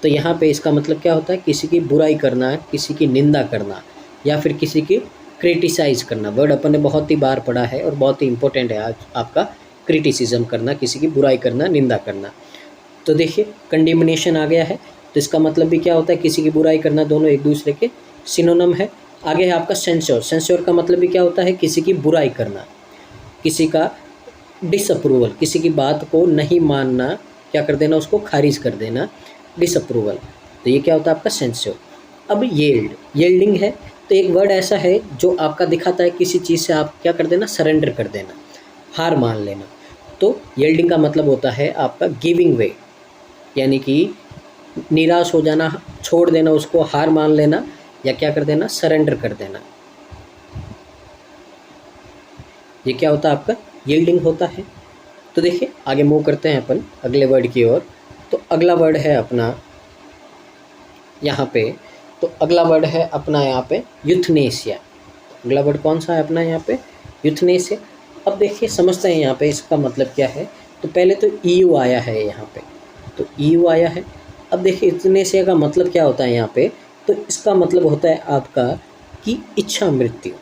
तो यहाँ पे इसका मतलब क्या होता है, किसी की बुराई करना, किसी की निंदा करना, या फिर किसी की क्रिटिसाइज़ करना। वर्ड अपन ने बहुत ही बार पढ़ा है और बहुत ही इंपॉर्टेंट है आज आपका, क्रिटिसिज्म करना, किसी की बुराई करना, निंदा करना। तो देखिए कंडेमनेशन आ गया है, तो इसका मतलब भी क्या होता है, किसी की बुराई करना, दोनों एक दूसरे के सिनोनिम है। आगे है आपका सेंसर। सेंसर का मतलब भी क्या होता है, किसी की बुराई करना, किसी का डिसअप्रूवल, किसी की बात को नहीं मानना, क्या कर देना, उसको खारिज कर देना, डिसअप्रूवल। तो ये क्या होता है आपका सेंसर। अब येल्ड, येल्डिंग है, तो एक वर्ड ऐसा है जो आपका दिखाता है किसी चीज़ से आप क्या कर देना, सरेंडर कर देना, हार मान लेना। तो येल्डिंग का मतलब होता है आपका गिविंग वे, यानी कि निराश हो जाना, छोड़ देना उसको, हार मान लेना, या क्या कर देना, सरेंडर कर देना। ये क्या होता है आपका, यील्डिंग होता है। तो देखिए आगे मूव करते हैं अपन अगले वर्ड की ओर। तो अगला वर्ड है अपना यहाँ पे, तो अगला वर्ड है अपना यहाँ पे यूथनेसिया। अगला वर्ड कौन सा है अपना यहाँ पे, यूथनेसिया। अब देखिए समझते हैं यहाँ पे इसका मतलब क्या है। तो पहले तो ईयू आया है यहाँ पे, तो ईयू आया है। अब देखिए यूथनेसिया का मतलब क्या होता है यहाँ पे, तो इसका मतलब होता है आपका कि इच्छा मृत्यु।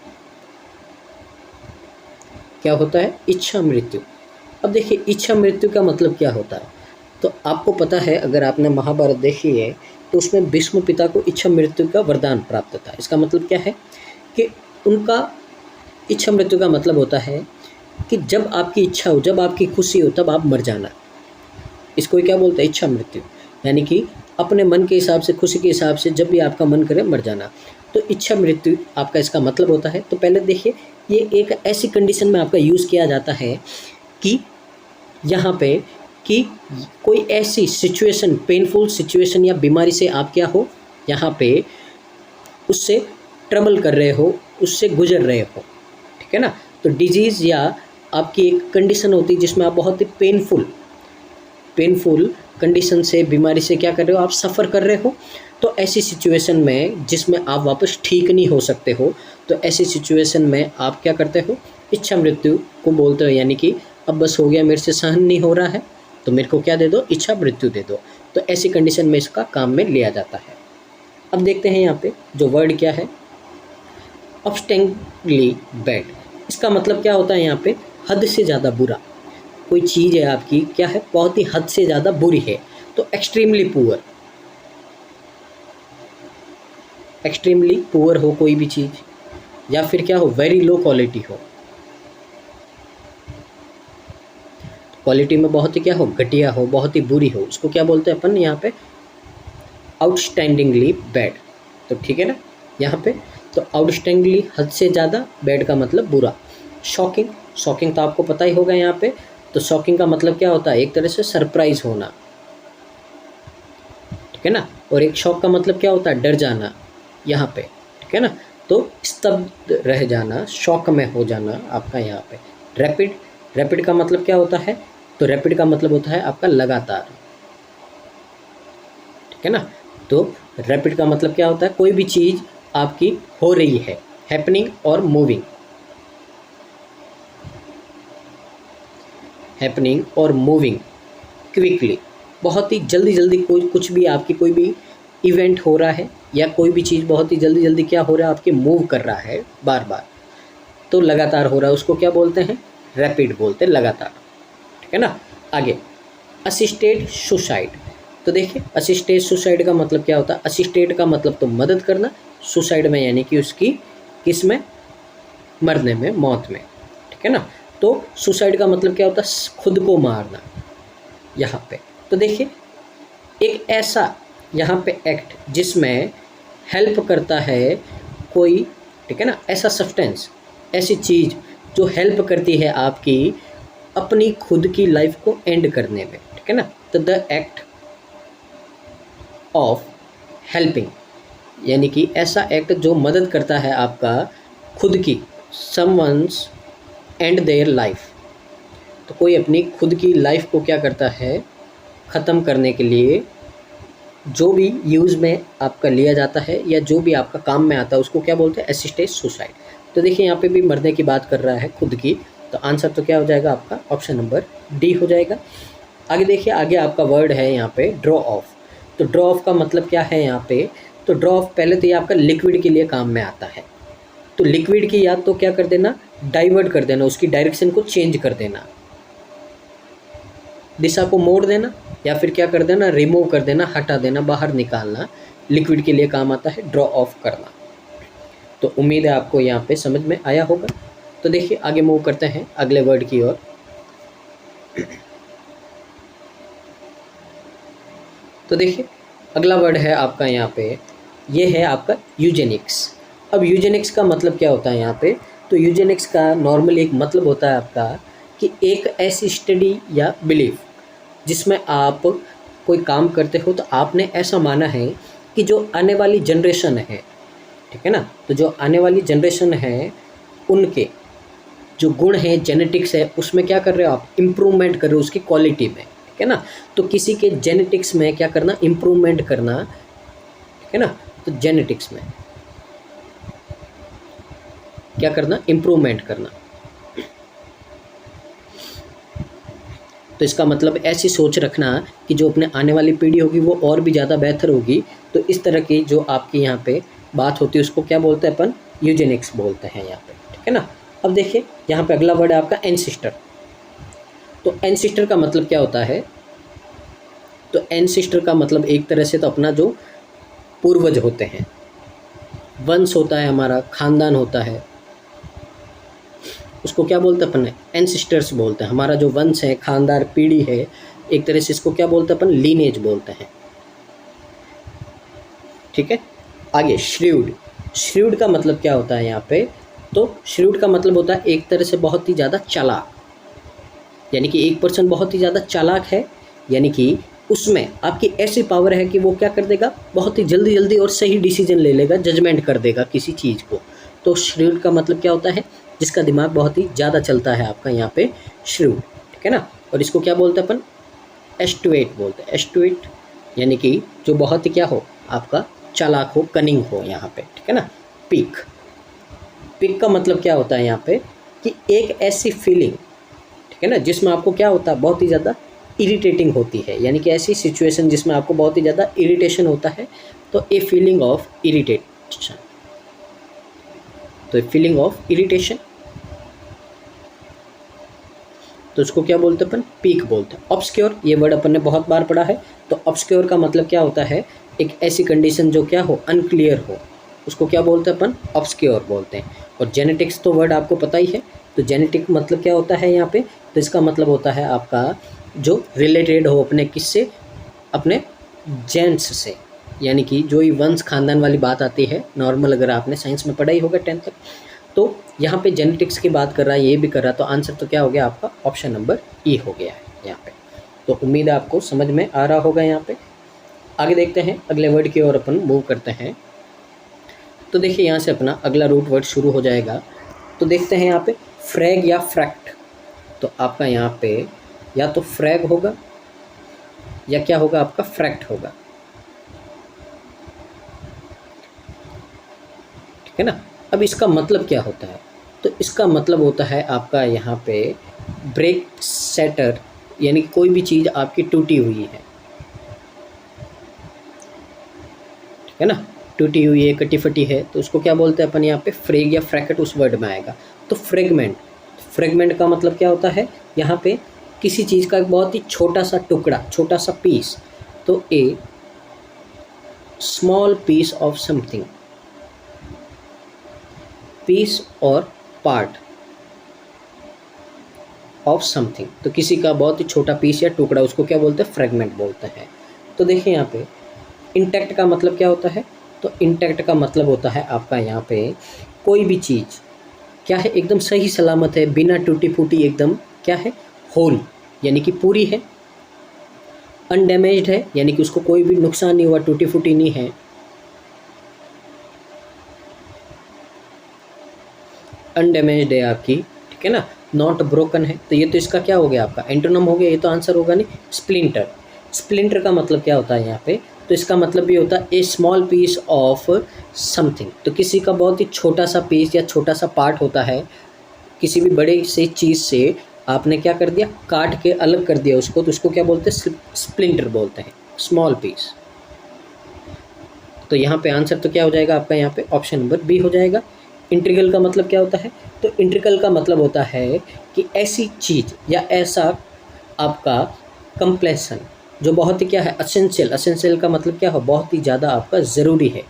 क्या होता है, इच्छा मृत्यु। अब देखिए इच्छा मृत्यु का मतलब क्या होता है, तो आपको पता है, अगर आपने महाभारत देखी है तो उसमें भीष्म पिता को इच्छा मृत्यु का वरदान प्राप्त था। इसका मतलब क्या है कि उनका इच्छा मृत्यु का मतलब होता है कि जब आपकी इच्छा हो, जब आपकी खुशी हो, तब आप मर जाना। इसको क्या बोलते हैं? इच्छा मृत्यु। यानी कि अपने मन के हिसाब से, खुशी के हिसाब से जब भी आपका मन करे मर जाना, तो इच्छा मृत्यु आपका इसका मतलब होता है। तो पहले देखिए, ये एक ऐसी कंडीशन में आपका यूज़ किया जाता है कि यहाँ पे कि कोई ऐसी सिचुएशन, पेनफुल सिचुएशन या बीमारी से आप क्या हो, यहाँ पे उससे ट्रबल कर रहे हो, उससे गुजर रहे हो, ठीक है ना। तो डिजीज़ या आपकी एक कंडीशन होती है जिसमें आप बहुत ही पेनफुल कंडीशन से, बीमारी से क्या कर रहे हो, आप सफ़र कर रहे हो। तो ऐसी सिचुएशन में जिसमें आप वापस ठीक नहीं हो सकते हो, तो ऐसी सिचुएशन में आप क्या करते हो, इच्छा मृत्यु को बोलते हो। यानी कि अब बस हो गया, मेरे से सहन नहीं हो रहा है, तो मेरे को क्या दे दो, इच्छा मृत्यु दे दो। तो ऐसी कंडीशन में इसका काम में लिया जाता है। अब देखते हैं यहाँ पे जो वर्ड क्या है, ऑब्स्टेंटली बैड। इसका मतलब क्या होता है यहाँ पे, हद से ज़्यादा बुरा। कोई चीज़ है आपकी क्या है, बहुत ही हद से ज़्यादा बुरी है। तो एक्सट्रीमली पुअर, एक्सट्रीमली पुअर हो कोई भी चीज़, या फिर क्या हो, वेरी लो क्वालिटी हो, क्वालिटी में बहुत ही क्या हो, घटिया हो, बहुत ही बुरी हो, उसको क्या बोलते हैं अपन यहाँ पे, आउटस्टैंडिंगली बैड। तो ठीक है ना यहाँ पे। तो आउटस्टैंडिंगली हद से ज़्यादा, बैड का मतलब बुरा। शॉकिंग, शॉकिंग तो आपको पता ही होगा यहाँ पे। तो शॉकिंग का मतलब क्या होता है, एक तरह से सरप्राइज होना, ठीक है ना। और एक शॉक का मतलब क्या होता है, डर जाना यहाँ पे, ठीक है ना। तो स्तब्ध रह जाना, शॉक में हो जाना आपका यहाँ पे। रैपिड, रैपिड का मतलब क्या होता है, तो रैपिड का मतलब होता है आपका लगातार, ठीक है ना। तो रैपिड का मतलब क्या होता है, कोई भी चीज़ आपकी हो रही है, हैपनिंग और मूविंग, हैपनिंग और मूविंग क्विकली, बहुत ही जल्दी जल्दी कोई कुछ भी आपकी कोई भी इवेंट हो रहा है, या कोई भी चीज़ बहुत ही जल्दी जल्दी क्या हो रहा है, आपके मूव कर रहा है बार बार, तो लगातार हो रहा है, उसको क्या बोलते हैं, रैपिड बोलते हैं, लगातार, ठीक है ना। आगे असिस्टेड सुसाइड। तो देखिए, असिस्टेड सुसाइड का मतलब क्या होता है, असिस्टेड का मतलब तो मदद करना, सुसाइड में यानी कि उसकी किस में, मरने में, मौत में, ठीक है ना। तो सुसाइड का मतलब क्या होता है, खुद को मारना यहाँ पे। तो देखिए, एक ऐसा यहाँ पे एक्ट जिसमें हेल्प करता है कोई, ठीक है ना, ऐसा सब्सटेंस, ऐसी चीज़ जो हेल्प करती है आपकी अपनी खुद की लाइफ को एंड करने में, ठीक है ना। तो द एक्ट ऑफ हेल्पिंग, यानी कि ऐसा एक्ट जो मदद करता है आपका खुद की, समवंस एंड देयर लाइफ। तो कोई अपनी खुद की लाइफ को क्या करता है, ख़त्म करने के लिए जो भी यूज़ में आपका लिया जाता है या जो भी आपका काम में आता है, उसको क्या बोलते हैं, असिस्टेड सुसाइड। तो देखिए, यहाँ पे भी मरने की बात कर रहा है खुद की, तो आंसर तो क्या हो जाएगा आपका, ऑप्शन नंबर डी हो जाएगा। आगे देखिए, आगे आपका वर्ड है यहाँ पे ड्रॉ ऑफ। तो ड्रॉ ऑफ का मतलब क्या है यहाँ पे, तो ड्रॉ ऑफ पहले तो ये आपका लिक्विड के लिए काम में आता है। तो लिक्विड की याद तो क्या कर देना, डाइवर्ट कर देना, उसकी डायरेक्शन को चेंज कर देना, दिशा को मोड़ देना, या फिर क्या कर देना, रिमूव कर देना, हटा देना, बाहर निकालना, लिक्विड के लिए काम आता है ड्रॉ ऑफ करना। तो उम्मीद है आपको यहाँ पे समझ में आया होगा। तो देखिए, आगे मूव करते हैं अगले वर्ड की ओर। तो देखिए, अगला वर्ड है आपका यहाँ पे, ये है आपका यूजेनिक्स। अब यूजेनिक्स का मतलब क्या होता है यहाँ पे, तो यूजेनिक्स का नॉर्मली एक मतलब होता है आपका कि एक ऐसी स्टडी या बिलीफ जिसमें आप कोई काम करते हो, तो आपने ऐसा माना है कि जो आने वाली जनरेशन है, ठीक है ना, तो जो आने वाली जनरेशन है उनके जो गुण हैं, जेनेटिक्स है, उसमें क्या कर रहे हो आप, इम्प्रूवमेंट कर रहे हो उसकी क्वालिटी में, ठीक है ना। तो किसी के जेनेटिक्स में क्या करना, इम्प्रूवमेंट करना, ठीक है ना। तो जेनेटिक्स में क्या करना, इम्प्रूवमेंट करना। तो इसका मतलब ऐसी सोच रखना कि जो अपने आने वाली पीढ़ी होगी वो और भी ज़्यादा बेहतर होगी। तो इस तरह की जो आपकी यहाँ पे बात होती है उसको क्या बोलते हैं अपन, यूजेनिक्स बोलते हैं यहाँ पे, ठीक है ना। अब देखिए, यहाँ पे अगला वर्ड है आपका एंसिस्टर। तो एंसिस्टर का मतलब क्या होता है, तो एंसिस्टर का मतलब एक तरह से तो अपना जो पूर्वज होते हैं, वंश होता है हमारा, खानदान होता है, उसको क्या बोलते हैं अपन, एंसिस्टर्स बोलते हैं। हमारा जो वंश है, खानदार, पीढ़ी है, एक तरह से इसको क्या बोलते हैं अपन, लीनेज बोलते हैं। ठीक है, आगे श्रीव्ड। श्रीव्ड का मतलब क्या होता है यहाँ पे, तो श्रीव्ड का मतलब होता है एक तरह से बहुत ही ज़्यादा चालाक, यानी कि एक पर्सन बहुत ही ज़्यादा चालाक है, यानी कि उसमें आपकी ऐसी पावर है कि वो क्या कर देगा, बहुत ही जल्दी जल्दी और सही डिसीजन ले लेगा, जजमेंट कर देगा किसी चीज़ को। तो श्रीव्ड का मतलब क्या होता है, जिसका दिमाग बहुत ही ज़्यादा चलता है आपका यहाँ पे श्रीव्ड। ठीक है ना, और इसको क्या बोलते हैं अपन, एस्टुएट बोलते हैं। एस्टुएट यानी कि जो बहुत ही क्या हो, आपका चालाक हो, कनिंग हो यहाँ पे। ठीक है ना, पीक। पीक का मतलब क्या होता है यहाँ पे, कि एक ऐसी फीलिंग, ठीक है ना, जिसमें आपको क्या होता है, बहुत ही ज़्यादा इरिटेटिंग होती है, यानी कि ऐसी सिचुएशन जिसमें आपको बहुत ही ज़्यादा इरिटेशन होता है, तो ए फीलिंग ऑफ इरिटेशन, तो ए फीलिंग ऑफ इरिटेशन, तो उसको क्या बोलते हैं अपन, पीक बोलते हैं। ऑब्सक्योर, ये वर्ड अपन ने बहुत बार पढ़ा है। तो ऑब्सक्योर का मतलब क्या होता है, एक ऐसी कंडीशन जो क्या हो, अनक्लियर हो, उसको क्या बोलते हैं अपन, ऑब्सक्योर बोलते हैं। और जेनेटिक्स तो वर्ड आपको पता ही है, तो जेनेटिक मतलब क्या होता है यहाँ पे, तो इसका मतलब होता है आपका जो रिलेटेड हो अपने किससे, अपने जेंट्स से, यानी कि जो ही वंश खानदान वाली बात आती है नॉर्मल, अगर आपने साइंस में पढ़ा ही होगा 10th तक, तो यहाँ पे जेनेटिक्स की बात कर रहा है, ये भी कर रहा है, तो आंसर तो क्या हो गया आपका, ऑप्शन नंबर ई हो गया है यहाँ पे। तो उम्मीद है आपको समझ में आ रहा होगा यहाँ पे। आगे देखते हैं अगले वर्ड की ओर अपन मूव करते हैं। तो देखिए यहाँ से अपना अगला रूट वर्ड शुरू हो जाएगा। तो देखते हैं यहाँ पे फ्रैग या फ्रैक्ट। तो आपका यहाँ पे या तो फ्रैग होगा या क्या होगा, आपका फ्रैक्ट होगा। ठीक है ना, अब इसका मतलब क्या होता है, तो इसका मतलब होता है आपका यहाँ पे ब्रेक सेटर, यानी कि कोई भी चीज़ आपकी टूटी हुई है। ठीक है ना, टूटी हुई है, कटी फटी है, तो उसको क्या बोलते हैं अपन यहाँ पे, फ्रेग या फ्रैकेट उस वर्ड में आएगा। तो फ्रेगमेंट, फ्रेगमेंट का मतलब क्या होता है, यहाँ पे किसी चीज़ का एक बहुत ही छोटा सा टुकड़ा, छोटा सा पीस। तो a small piece of something, piece और पार्ट ऑफ समथिंग, तो किसी का बहुत ही छोटा पीस या टुकड़ा, उसको क्या बोलते हैं, फ्रेगमेंट बोलते हैं। तो देखिए यहाँ पे इंटैक्ट का मतलब क्या होता है, तो इंटैक्ट का मतलब होता है आपका यहाँ पे कोई भी चीज़ क्या है, एकदम सही सलामत है, बिना टूटी फूटी, एकदम क्या है, होल, यानी कि पूरी है। अनडैमेज्ड है, यानी कि उसको कोई भी नुकसान नहीं हुआ, टूटी फूटी नहीं है। अनडैमेज्ड है आपकी, ठीक है ना, नॉट ब्रोकन है। तो ये तो इसका क्या हो गया, आपका एंटोनिम हो गया, ये तो आंसर होगा नहीं। स्प्लिंटर, स्प्लिंटर का मतलब क्या होता है यहाँ पे, तो इसका मतलब भी होता है ए स्मॉल पीस ऑफ समथिंग, तो किसी का बहुत ही छोटा सा पीस या छोटा सा पार्ट होता है, किसी भी बड़े से चीज़ से आपने क्या कर दिया, काट के अलग कर दिया उसको, तो उसको क्या बोलते हैं, स्प्लिंटर बोलते हैं, स्मॉल पीस। तो यहाँ पे आंसर तो क्या हो जाएगा आपका, यहाँ पे ऑप्शन नंबर बी हो जाएगा। इंट्रीगल का मतलब क्या होता है, तो इंट्रीगल का मतलब होता है कि ऐसी चीज़ या ऐसा आपका कंप्लेसन जो बहुत ही क्या है, असेंशियल, असेंशियल का मतलब क्या हो, बहुत ही ज़्यादा आपका ज़रूरी है।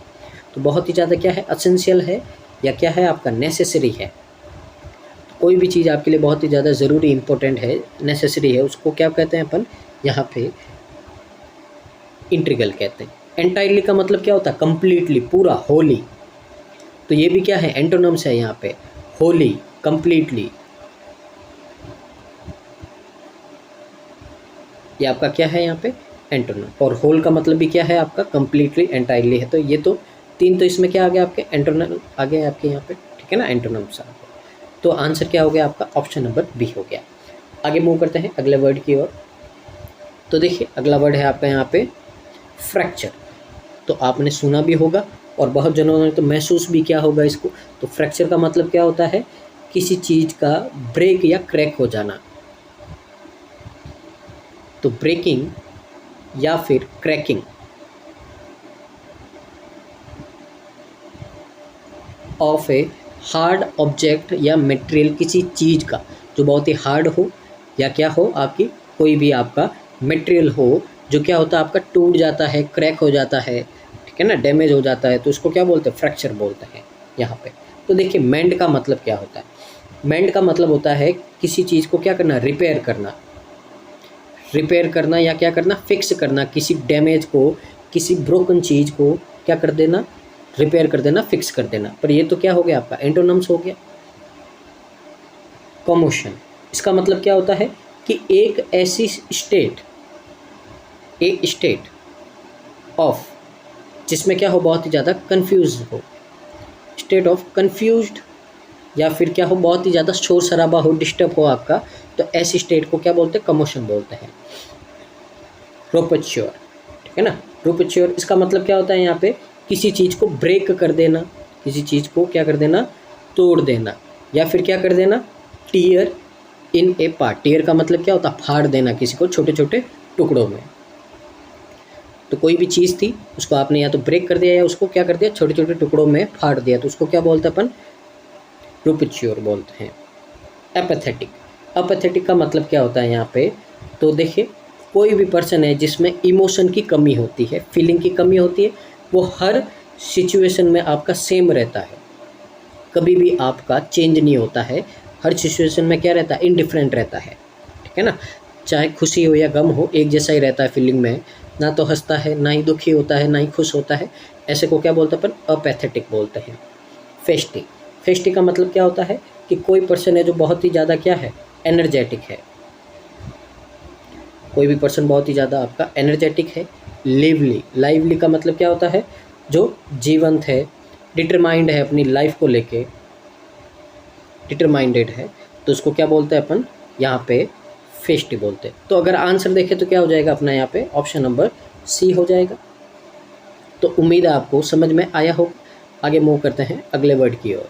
तो बहुत ही ज़्यादा क्या है, असेंशियल है, या क्या है आपका, नेसेसरी है। कोई भी चीज़ आपके लिए बहुत ही ज़्यादा ज़रूरी, इंपॉर्टेंट है, नेसेसरी है, उसको क्या कहते हैं अपन यहाँ पे, इंट्रीगल कहते हैं। एंटायरली का मतलब क्या होता है, कंप्लीटली, पूरा, होली। तो ये भी क्या है, एंटोनिम्स है यहाँ पे, होली, कंप्लीटली, ये आपका क्या है यहाँ पे, एंटोनिम। और होल का मतलब भी क्या है आपका, कंप्लीटली, एंटायरली है। तो ये तो तीन, तो इसमें क्या आ गया आपके, एंटोनिम आ गए आपके यहाँ पे, ठीक है ना, एंटोनिम्स आ गए। तो आंसर क्या हो गया आपका, ऑप्शन नंबर बी हो गया। आगे मूव करते हैं अगले वर्ड की ओर। तो देखिए अगला वर्ड है आपका यहाँ पे फ्रैक्चर। तो आपने सुना भी होगा और बहुत जनों ने तो महसूस भी किया होगा इसको। तो फ्रैक्चर का मतलब क्या होता है, किसी चीज़ का ब्रेक या क्रैक हो जाना। तो ब्रेकिंग या फिर cracking of a hard object या मटेरियल, किसी चीज़ का जो बहुत ही हार्ड हो या क्या हो, आपकी कोई भी आपका मटेरियल हो जो क्या होता है आपका टूट जाता है, क्रैक हो जाता है, ठीक है ना, डैमेज हो जाता है, तो उसको क्या बोलते हैं, फ्रैक्चर बोलते हैं यहाँ पे। तो देखिए मेंड का मतलब क्या होता है, मेंड का मतलब होता है किसी चीज़ को क्या करना, रिपेयर करना, रिपेयर करना या क्या करना, फिक्स करना, किसी डैमेज को, किसी ब्रोकन चीज़ को क्या कर देना, रिपेयर कर देना, फिक्स कर देना। पर ये तो क्या हो गया आपका एंटोनिम्स हो गया। कमोशन, इसका मतलब क्या होता है कि एक ऐसी स्टेट, ए स्टेट ऑफ, जिसमें क्या हो, बहुत ही ज़्यादा कंफ्यूज हो, स्टेट ऑफ कंफ्यूज्ड, या फिर क्या हो, बहुत ही ज़्यादा शोर शराबा हो, डिस्टर्ब हो आपका, तो ऐसी स्टेट को क्या बोलते हैं, कमोशन बोलते हैं। रोपच्योर, ठीक है ना, रोपच्योर, इसका मतलब क्या होता है यहाँ पे, किसी चीज़ को ब्रेक कर देना, किसी चीज़ को क्या कर देना, तोड़ देना, या फिर क्या कर देना, tear in a part. Tear का मतलब क्या होता है, फाड़ देना किसी को छोटे छोटे टुकड़ों में। तो कोई भी चीज़ थी उसको आपने या तो ब्रेक कर दिया या उसको क्या कर दिया, छोटे छोटे टुकड़ों में फाड़ दिया, तो उसको क्या बोलते हैं अपन, रूपच्योर बोलते हैं। एपैथेटिक, एपैथेटिक का मतलब क्या होता है यहाँ पे, तो देखिए कोई भी पर्सन है जिसमें इमोशन की कमी होती है, फीलिंग की कमी होती है, वो हर सिचुएशन में आपका सेम रहता है, कभी भी आपका चेंज नहीं होता है, हर सिचुएशन में क्या रहता है, इनडिफरेंट रहता है, ठीक है ना, चाहे खुशी हो या गम हो, एक जैसा ही रहता है फीलिंग में, ना तो हंसता है, ना ही दुखी होता है, ना ही खुश होता है, ऐसे को क्या बोलते हैं अपन, अपैथेटिक बोलते हैं। फेस्टी, फेस्टी का मतलब क्या होता है कि कोई पर्सन है जो बहुत ही ज़्यादा क्या है, एनर्जेटिक है, कोई भी पर्सन बहुत ही ज़्यादा आपका एनर्जेटिक है। लिवली, लाइवली का मतलब क्या होता है, जो जीवंत है, डिटरमाइंड है, अपनी लाइफ को लेके डिटरमाइंडेड है, तो उसको क्या बोलते हैं अपन यहाँ पे, फेस्टी बोलते हैं। तो अगर आंसर देखें तो क्या हो जाएगा अपना यहाँ पे, ऑप्शन नंबर सी हो जाएगा। तो उम्मीद है आपको समझ में आया हो। आगे मूव करते हैं अगले वर्ड की ओर।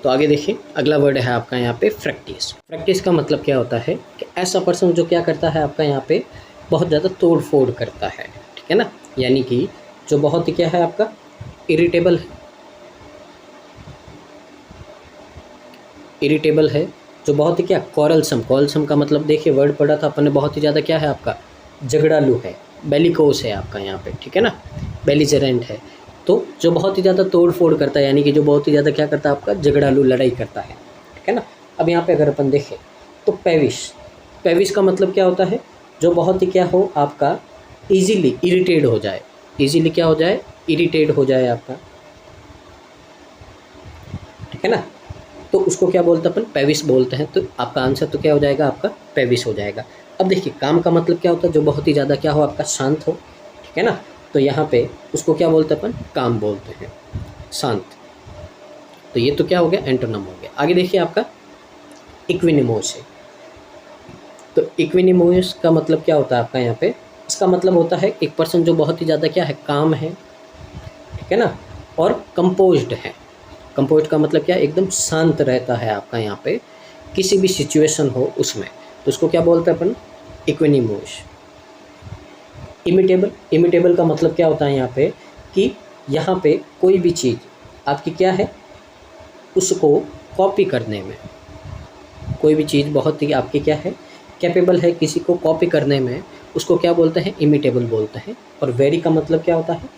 तो आगे देखिए अगला वर्ड है आपका यहाँ पे प्रैक्टिस। प्रैक्टिस का मतलब क्या होता है कि ऐसा पर्सन जो क्या करता है आपका यहाँ पे, बहुत ज़्यादा तोड़ फोड़ करता है, ठीक है ना, यानी कि जो बहुत ही क्या है आपका, इरिटेबल है, इरिटेबल है, जो बहुत ही क्या, कॉरलसम, कॉरलसम का मतलब देखिए वर्ड पढ़ा था अपन ने, बहुत ही ज़्यादा क्या है आपका, झगड़ालू है, बेलिकोस है आपका यहाँ पे, ठीक है ना, बेलिजरेंट है, तो जो बहुत ही ज़्यादा तोड़ फोड़ करता है, यानी कि जो बहुत ही ज़्यादा क्या करता है आपका, झगड़ालू, लड़ाई करता है, ठीक है ना। अब यहाँ पे अगर अपन देखें तो पेविश, पेविश का मतलब क्या होता है, जो बहुत ही क्या हो आपका, ईजिली इरिटेट हो जाए, ईजिली क्या हो जाए, इरिटेट हो जाए आपका, ठीक है ना, तो उसको क्या बोलते हैं अपन, पेविस बोलते हैं। तो आपका आंसर तो क्या हो जाएगा आपका, पेविस हो जाएगा। अब देखिए काम का मतलब क्या होता है, जो बहुत ही ज़्यादा क्या हो आपका, शांत हो, ठीक है ना, तो यहाँ पे उसको क्या बोलते हैं अपन, काम बोलते हैं, शांत। तो ये तो क्या हो गया, एंटोनिम हो गया। आगे देखिए आपका इक्विनिमोस है। तो इक्विनिमोस का मतलब क्या होता है आपका यहाँ पे, इसका मतलब होता है एक पर्सन जो बहुत ही ज़्यादा क्या है, काम है, ठीक है ना, और कंपोज्ड है। कंपोज्ड का मतलब क्या, एकदम शांत रहता है आपका यहाँ पे, किसी भी सिचुएशन हो उसमें, तो उसको क्या बोलते हैं अपन, इक्विनिमोस। इमिटेबल, इमिटेबल का मतलब क्या होता है यहाँ पे, कि यहाँ पे कोई भी चीज़ आपकी क्या है, उसको कॉपी करने में, कोई भी चीज़ बहुत ही आपकी क्या है, कैपेबल है किसी को कॉपी करने में, उसको क्या बोलते हैं, इमिटेबल बोलते हैं। और वेरी का मतलब क्या होता है,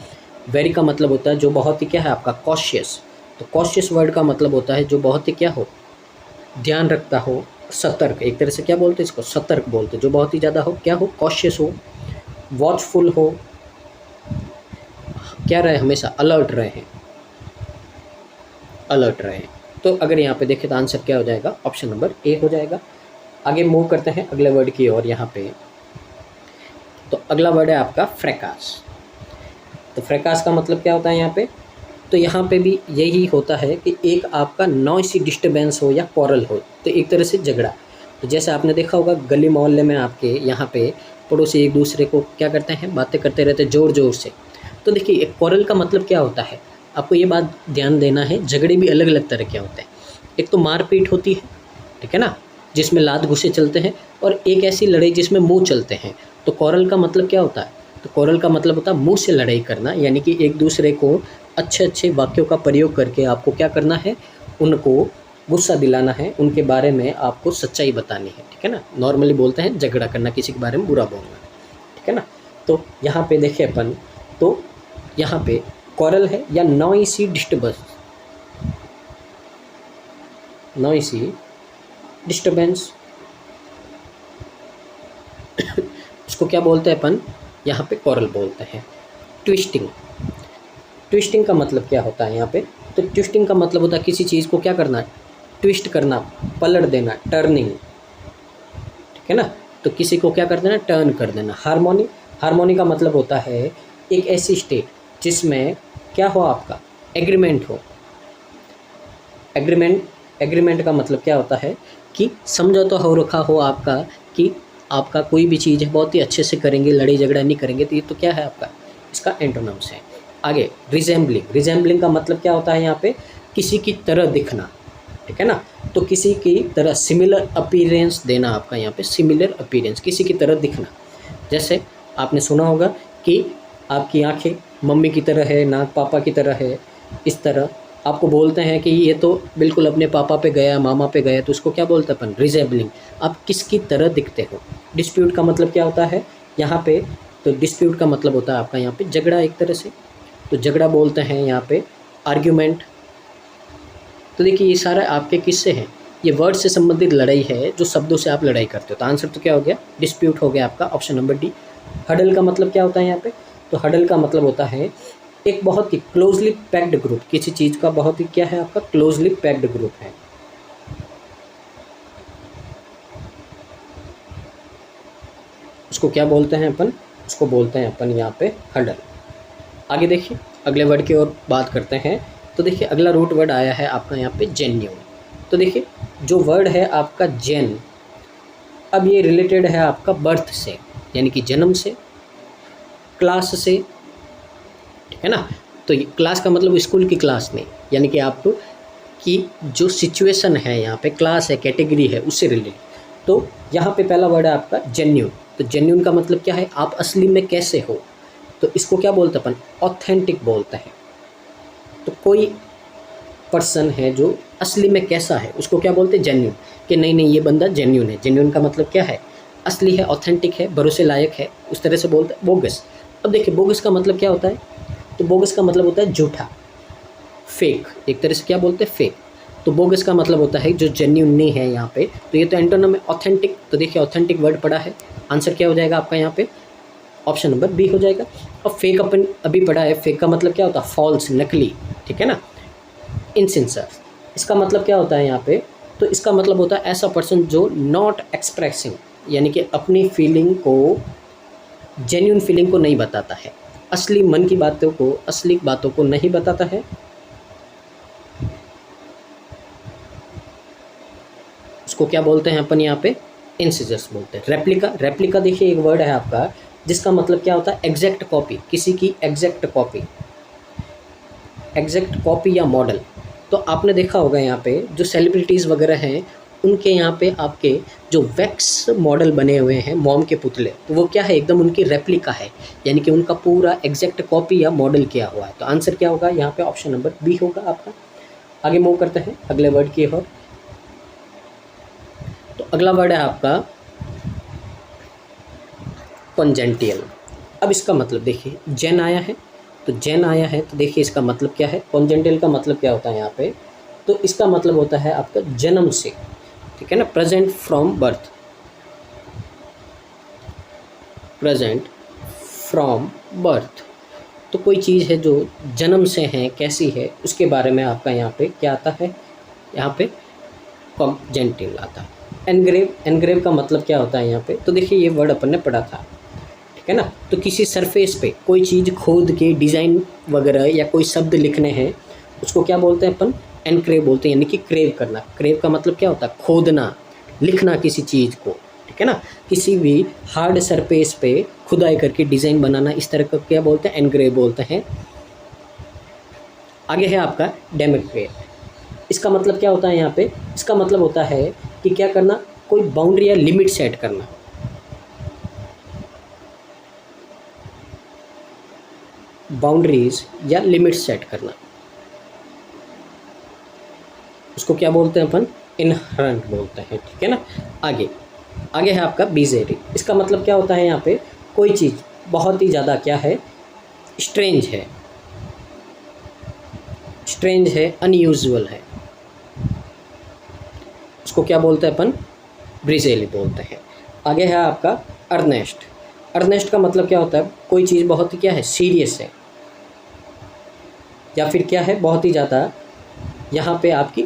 वेरी का मतलब होता है जो बहुत ही क्या है आपका, कॉशियस। तो कॉशियस वर्ड का मतलब होता है जो बहुत ही क्या हो, ध्यान रखता हो, सतर्क, एक तरह से क्या बोलते हैं इसको, सतर्क बोलते हैं, जो बहुत ही ज़्यादा हो क्या हो, कॉशियस हो, वॉचफुल हो, क्या रहे, हमेशा अलर्ट रहे, अलर्ट रहे। तो अगर यहाँ पे देखें तो आंसर क्या हो जाएगा, ऑप्शन नंबर ए हो जाएगा। आगे मूव करते हैं अगले वर्ड की ओर यहाँ पे। तो अगला वर्ड है आपका फ्रैकास। तो फ्रैकास का मतलब क्या होता है यहाँ पे, तो यहाँ पे भी यही होता है कि एक आपका नॉइसी डिस्टर्बेंस हो या क्वारल हो, तो एक तरह से झगड़ा। तो जैसे आपने देखा होगा गली मोहल्ले में आपके यहाँ पे पड़ोसी एक दूसरे को क्या करते हैं, बातें करते रहते ज़ोर ज़ोर से। तो देखिए एक क्वारल का मतलब क्या होता है, आपको ये बात ध्यान देना है, झगड़े भी अलग अलग तरह के होते हैं। एक तो मारपीट होती है, ठीक है ना, जिसमें लात घुसे चलते हैं, और एक ऐसी लड़ाई जिसमें मुँह चलते हैं। तो क्वारल का मतलब क्या होता है, तो क्वारल का मतलब होता है मुँह से लड़ाई करना, यानी कि एक दूसरे को अच्छे अच्छे वाक्यों का प्रयोग करके आपको क्या करना है, उनको गुस्सा दिलाना है, उनके बारे में आपको सच्चाई बतानी है, ठीक है ना। नॉर्मली बोलते हैं झगड़ा करना, किसी के बारे में बुरा बोलना, ठीक है ना। तो यहाँ पे देखें अपन, तो यहाँ पे कॉरल है या नॉइसी डिस्टर्बेंस, नॉइसी डिस्टर्बेंस इसको क्या बोलते हैं अपन, यहाँ पे कॉरल बोलते हैं। ट्विस्टिंग, ट्विस्टिंग का मतलब क्या होता है यहाँ पे, तो ट्विस्टिंग का मतलब होता है किसी चीज़ को क्या करना, ट्विस्ट करना, पलट देना, टर्निंग, ठीक है ना। तो किसी को क्या कर देना, टर्न कर देना। हार्मोनी, हार्मोनी का मतलब होता है एक ऐसी स्टेट जिसमें क्या हो, आपका एग्रीमेंट हो। एग्रीमेंट, एग्रीमेंट का मतलब क्या होता है कि समझौता हो रखा हो आपका, कि आपका कोई भी चीज़ है बहुत ही अच्छे से करेंगे, लड़ाई झगड़ा नहीं करेंगे, तो ये तो क्या है आपका, इसका एंटोनिम्स है। आगे रिजेंबलिंग, रिजेंबलिंग का मतलब क्या होता है यहाँ पे, किसी की तरह दिखना, ठीक है ना। तो किसी की तरह सिमिलर अपीयरेंस देना, आपका यहाँ पे सिमिलर अपीयरेंस, किसी की तरह दिखना। जैसे आपने सुना होगा कि आपकी आंखें मम्मी की तरह है, नाक पापा की तरह है, इस तरह आपको बोलते हैं कि ये तो बिल्कुल अपने पापा पे गया, मामा पे गया, तो उसको क्या बोलते हैं अपन, रिजेंबलिंग। आप किसकी तरह दिखते हो। डिस्प्यूट का मतलब क्या होता है यहाँ पे, तो डिस्प्यूट का मतलब होता है आपका यहाँ पे झगड़ा एक तरह से, तो झगड़ा बोलते हैं यहाँ पे आर्ग्यूमेंट। तो देखिए ये सारा आपके किससे हैं, ये वर्ड से संबंधित लड़ाई है, जो शब्दों से आप लड़ाई करते हो। तो आंसर तो क्या हो गया, डिस्प्यूट हो गया आपका, ऑप्शन नंबर डी। हडल का मतलब क्या होता है यहाँ पे, तो हडल का मतलब होता है एक बहुत ही क्लोजली पैक्ड ग्रुप, किसी चीज़ का बहुत ही क्या है आपका, क्लोजली पैक्ड ग्रुप है। उसको क्या बोलते हैं अपन, उसको बोलते हैं अपन यहाँ पे हडल। आगे देखिए अगले वर्ड की ओर बात करते हैं। तो देखिए अगला रूट वर्ड आया है आपका यहाँ पे जेन्यून। तो देखिए जो वर्ड है आपका जेन, अब ये रिलेटेड है आपका बर्थ से, यानी कि जन्म से, क्लास से, ठीक है ना। तो ये क्लास का मतलब स्कूल की क्लास नहीं, यानी कि आप की जो सिचुएशन है यहाँ पे, क्लास है, कैटेगरी है, उससे रिलेटेड। तो यहाँ पे पहला वर्ड है आपका जेन्यून। तो जेन्यून का मतलब क्या है, आप असली में कैसे हो, तो इसको क्या बोलते हैं अपन, ऑथेंटिक बोलते हैं। तो कोई पर्सन है जो असली में कैसा है, उसको क्या बोलते हैं, जेन्यून, कि नहीं नहीं ये बंदा जेन्यून है। जेन्यून का मतलब क्या है, असली है, ऑथेंटिक है, भरोसे लायक है, उस तरह से बोलते हैं। बोगस, अब देखिए बोगस का मतलब क्या होता है, तो बोगस का मतलब होता है झूठा, फेक, एक तरह से क्या बोलते हैं, फेक। तो बोगस का मतलब होता है जो जेन्यून नहीं है यहाँ पे। तो ये तो एंटोनिम है ऑथेंटिक। तो देखिए ऑथेंटिक वर्ड पड़ा है, आंसर क्या हो जाएगा आपका यहाँ पे, ऑप्शन नंबर बी हो जाएगा। और फेक अपन अभी पढ़ा है, फेक का मतलब क्या होता है, फॉल्स, नकली, ठीक है ना। इनसिंसियर, इसका मतलब क्या होता है यहाँ पे, तो इसका मतलब होता है ऐसा पर्सन जो नॉट एक्सप्रेसिंग, यानी कि अपनी फीलिंग को, जेन्यून फीलिंग को नहीं बताता है, असली मन की बातों को, असली बातों को नहीं बताता है। उसको क्या बोलते हैं अपन यहाँ पे, इनसिजर्स बोलते हैं। रेप्लिका, रेप्लिका देखिए एक वर्ड है आपका जिसका मतलब क्या होता है, एग्जैक्ट कॉपी, किसी की एग्जैक्ट कॉपी, एग्जैक्ट कॉपी या मॉडल। तो आपने देखा होगा यहाँ पे जो सेलिब्रिटीज़ वगैरह हैं, उनके यहाँ पे आपके जो वैक्स मॉडल बने हुए हैं, मोम के पुतले, तो वो क्या है, एकदम उनकी रेप्लिका है, यानी कि उनका पूरा एग्जैक्ट कॉपी या मॉडल किया हुआ है। तो आंसर क्या होगा यहाँ पे, ऑप्शन नंबर बी होगा आपका। आगे मूव करते हैं अगले वर्ड की ओर। तो अगला वर्ड है आपका कॉन्जेंटियल। अब इसका मतलब देखिए, जेन आया है, तो जेन आया है, तो देखिए इसका मतलब क्या है, कॉन्जेंटियल का मतलब क्या होता है यहाँ पे, तो इसका मतलब होता है आपका जन्म से, ठीक है ना, present from birth, present from birth. तो कोई चीज़ है जो जन्म से है, कैसी है, उसके बारे में आपका यहाँ पे क्या आता है, यहाँ पे कॉन्जेंटियल आता है। एनग्रेव, एनग्रेव का मतलब क्या होता है यहाँ पे, तो देखिए ये वर्ड अपन ने पढ़ा था, ठीक है ना। तो किसी सरफेस पे कोई चीज़ खोद के डिज़ाइन वगैरह या कोई शब्द लिखने हैं, उसको क्या बोलते हैं अपन, एनक्रेव बोलते हैं, यानी कि क्रेव करना। क्रेव का मतलब क्या होता है, खोदना, लिखना किसी चीज़ को, ठीक है ना। किसी भी हार्ड सरफेस पे खुदाई करके डिज़ाइन बनाना, इस तरह का क्या बोलते हैं, एनग्रेव बोलते हैं। आगे है आपका डेमोक्रेट। इसका मतलब क्या होता है यहाँ पे, इसका मतलब होता है कि क्या करना, कोई बाउंड्री या लिमिट सेट करना, बाउंड्रीज या लिमिट सेट करना। उसको क्या बोलते हैं अपन, इनहरेंट बोलते हैं, ठीक है ना। आगे आगे है आपका बिज़ारे। इसका मतलब क्या होता है, यहाँ पे कोई चीज़ बहुत ही ज़्यादा क्या है, स्ट्रेंज है, स्ट्रेंज है, अनयूजुअल है, उसको क्या बोलते हैं अपन, ब्रिजेली बोलते हैं। आगे है आपका अर्नेस्ट। अर्नेस्ट का मतलब क्या होता है, कोई चीज़ बहुत ही क्या है, सीरियस है, या फिर क्या है, बहुत ही ज़्यादा यहाँ पे आपकी,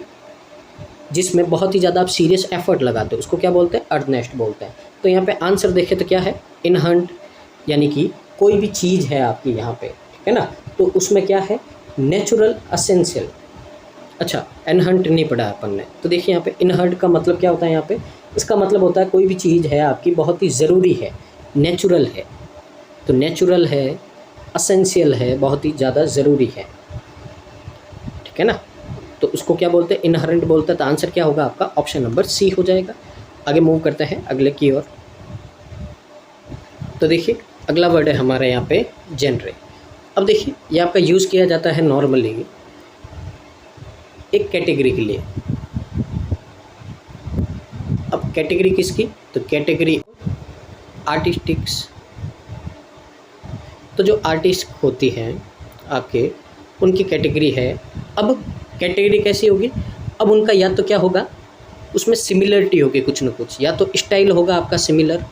जिसमें बहुत ही ज़्यादा आप सीरियस एफर्ट लगाते हो, उसको क्या बोलते हैं, अर्नेस्ट बोलते हैं। तो यहाँ पे आंसर देखें तो क्या है, इनहंट, यानी कि कोई भी चीज़ है आपकी यहाँ पे, ठीक है ना, तो उसमें क्या है, नेचुरल असेंशियल। अच्छा, इनहंट नहीं पढ़ा अपन ने, तो देखिए यहाँ पे इनहंट का मतलब क्या होता है, यहाँ पे इसका मतलब होता है कोई भी चीज़ है आपकी बहुत ही ज़रूरी है, नेचुरल है, तो नेचुरल है, असेंशियल है, बहुत ही ज़्यादा ज़रूरी है, ठीक है ना, तो उसको क्या बोलते हैं, इनहरेंट बोलते हैं। तो आंसर क्या होगा आपका, ऑप्शन नंबर सी हो जाएगा। आगे मूव करते हैं अगले की ओर। तो देखिए अगला वर्ड है हमारा यहाँ पे जेनरे। अब देखिए ये आपका यूज़ किया जाता है नॉर्मली एक कैटेगरी के लिए। अब कैटेगरी किसकी, तो कैटेगरी आर्टिस्टिक्स। तो जो आर्टिस्ट होती हैं आपके, उनकी कैटेगरी है। अब कैटेगरी कैसी होगी, अब उनका या तो क्या होगा, उसमें सिमिलरिटी होगी कुछ ना कुछ, या तो स्टाइल होगा आपका सिमिलर,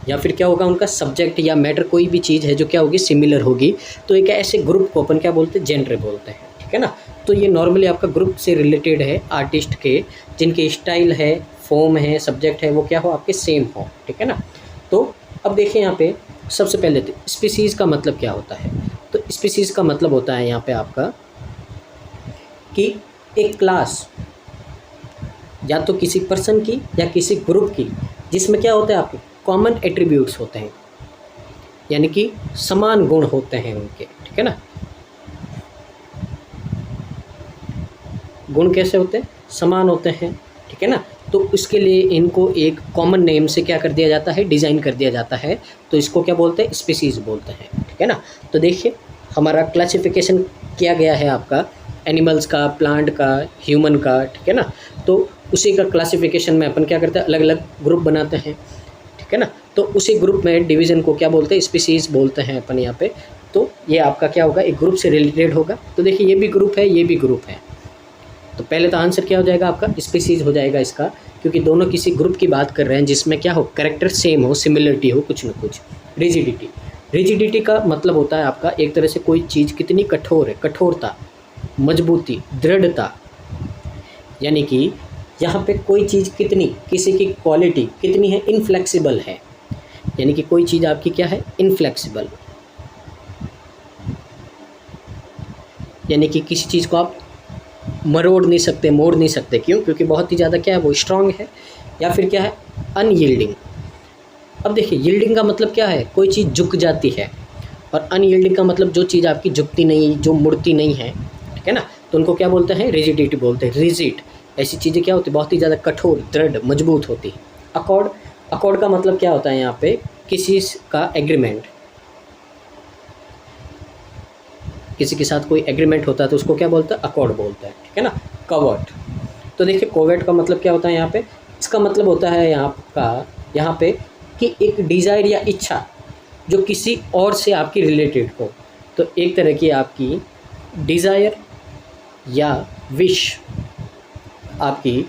या फिर क्या होगा, उनका सब्जेक्ट या मैटर, कोई भी चीज़ है जो क्या होगी, सिमिलर होगी। तो एक ऐसे ग्रुप को अपन क्या बोलते हैं, जेनरे बोलते हैं, ठीक है ना। तो ये नॉर्मली आपका ग्रुप से रिलेटेड है, आर्टिस्ट के जिनके स्टाइल है, फॉर्म है, सब्जेक्ट है, वो क्या हो, आपके सेम हो, ठीक है ना। तो अब देखिए यहाँ पे सबसे पहले तो स्पीसीज़ का मतलब क्या होता है, तो स्पीसीज़ का मतलब होता है यहाँ पे आपका कि एक क्लास या तो किसी पर्सन की या किसी ग्रुप की, जिसमें क्या होता है, आपके कॉमन एट्रीब्यूट्स होते हैं, यानी कि समान गुण होते हैं उनके, ठीक है ना। गुण कैसे होते हैं, समान होते हैं, ठीक है ना। तो उसके लिए इनको एक कॉमन नेम से क्या कर दिया जाता है, डिज़ाइन कर दिया जाता है। तो इसको क्या बोलते हैं, स्पीसीज़ बोलते हैं, ठीक है ना। तो देखिए हमारा क्लासिफिकेशन किया गया है आपका एनिमल्स का, प्लांट का, ह्यूमन का, ठीक है ना। तो उसी का क्लासिफिकेशन में अपन क्या करते हैं, अलग अलग ग्रुप बनाते हैं, ठीक है ना। तो उसी ग्रुप में डिवीज़न को क्या बोलते हैं, स्पीसीज़ बोलते हैं अपन यहाँ पे। तो ये आपका क्या होगा, एक ग्रुप से रिलेटेड होगा। तो देखिए ये भी ग्रुप है, ये भी ग्रुप है। तो पहले तो आंसर क्या हो जाएगा आपका, स्पीसीज़ हो जाएगा इसका, क्योंकि दोनों किसी ग्रुप की बात कर रहे हैं जिसमें क्या हो, कैरेक्टर सेम हो, सिमिलरिटी हो, कुछ ना कुछ। रिजिडिटी, रिजिडिटी का मतलब होता है आपका एक तरह से कोई चीज़ कितनी कठोर है, कठोरता, मजबूती, दृढ़ता, यानी कि यहाँ पे कोई चीज़ कितनी, किसी की क्वालिटी कितनी है, इनफ्लेक्सिबल है, यानी कि कोई चीज़ आपकी क्या है, इनफ्लेक्सिबल, यानी कि किसी चीज़ को आप मरोड़ नहीं सकते, मोड़ नहीं सकते। क्यों, क्योंकि बहुत ही ज़्यादा क्या है, वो स्ट्रांग है। या फिर क्या है, अनयील्डिंग। अब देखिए यील्डिंग का मतलब क्या है, कोई चीज़ झुक जाती है, और अनयील्डिंग का मतलब जो चीज़ आपकी झुकती नहीं, जो मुड़ती नहीं है, ठीक है ना। तो उनको क्या बोलते हैं, रिजिडिटी बोलते हैं। रिजिड ऐसी चीज़ें क्या होती है, बहुत ही ज़्यादा कठोर, दृढ़, मजबूत होती है। अकॉर्ड, अकॉर्ड का मतलब क्या होता है यहाँ पे, किसी का एग्रीमेंट, किसी के साथ कोई एग्रीमेंट होता है तो उसको क्या बोलता है, अकॉर्ड बोलता है, ठीक है ना। कवर्ट, तो देखिए कोवेट का मतलब क्या होता है यहाँ पे, इसका मतलब होता है यहाँ पे कि एक डिज़ायर या इच्छा जो किसी और से आपकी रिलेटेड हो। तो एक तरह की आपकी डिज़ायर या विश आपकी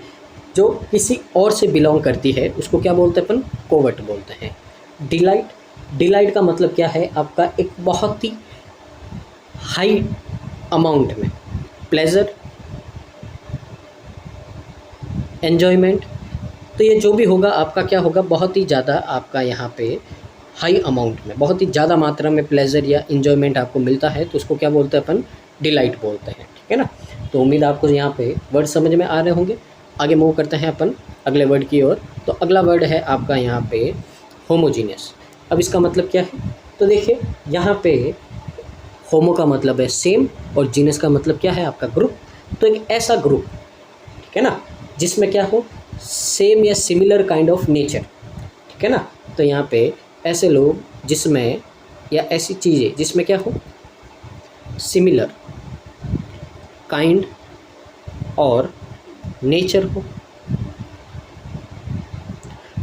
जो किसी और से बिलोंग करती है, उसको क्या बोलते हैं अपन, कोवेट बोलते हैं। डिलाइट, डिलाइट का मतलब क्या है आपका, एक बहुत ही हाई अमाउंट में, प्लेजर, एन्जॉयमेंट। तो ये जो भी होगा आपका क्या होगा, बहुत ही ज़्यादा आपका यहाँ पे हाई अमाउंट में, बहुत ही ज़्यादा मात्रा में प्लेजर या इन्जॉयमेंट आपको मिलता है, तो उसको क्या बोलते हैं अपन, डिलाइट बोलते हैं, ठीक है ना। तो उम्मीद आपको यहाँ पे वर्ड समझ में आ रहे होंगे। आगे मूव करते हैं अपन अगले वर्ड की ओर। तो अगला वर्ड है आपका यहाँ पे होमोजीनियस। अब इसका मतलब क्या है, तो देखिए यहाँ पे होमो का मतलब है सेम, और जीनस का मतलब क्या है आपका, ग्रुप। तो एक ऐसा ग्रुप, ठीक है ना, जिसमें क्या हो, सेम या सिमिलर काइंड ऑफ नेचर, ठीक है ना। तो यहाँ पे ऐसे लोग जिसमें, या ऐसी चीज़ें जिसमें क्या हो, सिमिलर काइंड और नेचर हो,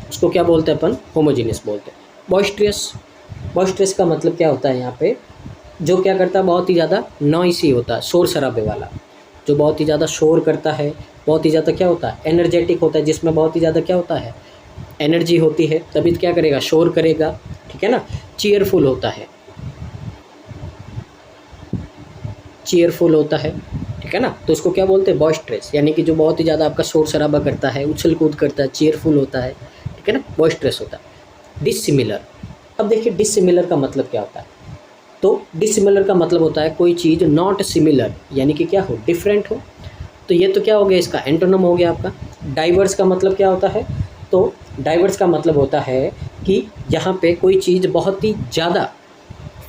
उसको क्या बोलते हैं अपन? होमोजीनियस बोलते हैं। बॉइस्ट्रियस, बॉइस्ट्रियस का मतलब क्या होता है यहाँ पे? जो क्या करता है, बहुत ही ज़्यादा नॉइसी होता है, शोर शराबे वाला, जो बहुत ही ज़्यादा शोर करता है, बहुत ही ज़्यादा क्या होता है, एनर्जेटिक होता है, जिसमें बहुत ही ज़्यादा क्या होता है, एनर्जी होती है, तभी तो क्या करेगा, शोर करेगा, ठीक है ना। चीयरफुल होता है, चीयरफुल होता है, ठीक है ना। तो उसको क्या बोलते हैं? बॉइस्ट्रेस, यानी कि जो बहुत ही ज़्यादा आपका शोर शराबा करता है, उछल कूद करता है, चीयरफुल होता है, ठीक है ना, बॉइस्ट्रेस होता है। डिसिमिलर, अब देखिए डिसिमिलर का मतलब क्या होता है? तो डिसिमिलर का मतलब होता है कोई चीज़ नॉट सिमिलर, यानी कि क्या हो, डिफरेंट हो। तो ये तो क्या हो गया, इसका एंटोनम हो गया आपका। डाइवर्स का मतलब क्या होता है? तो डाइवर्स का मतलब होता है कि यहाँ पे कोई चीज़ बहुत ही ज़्यादा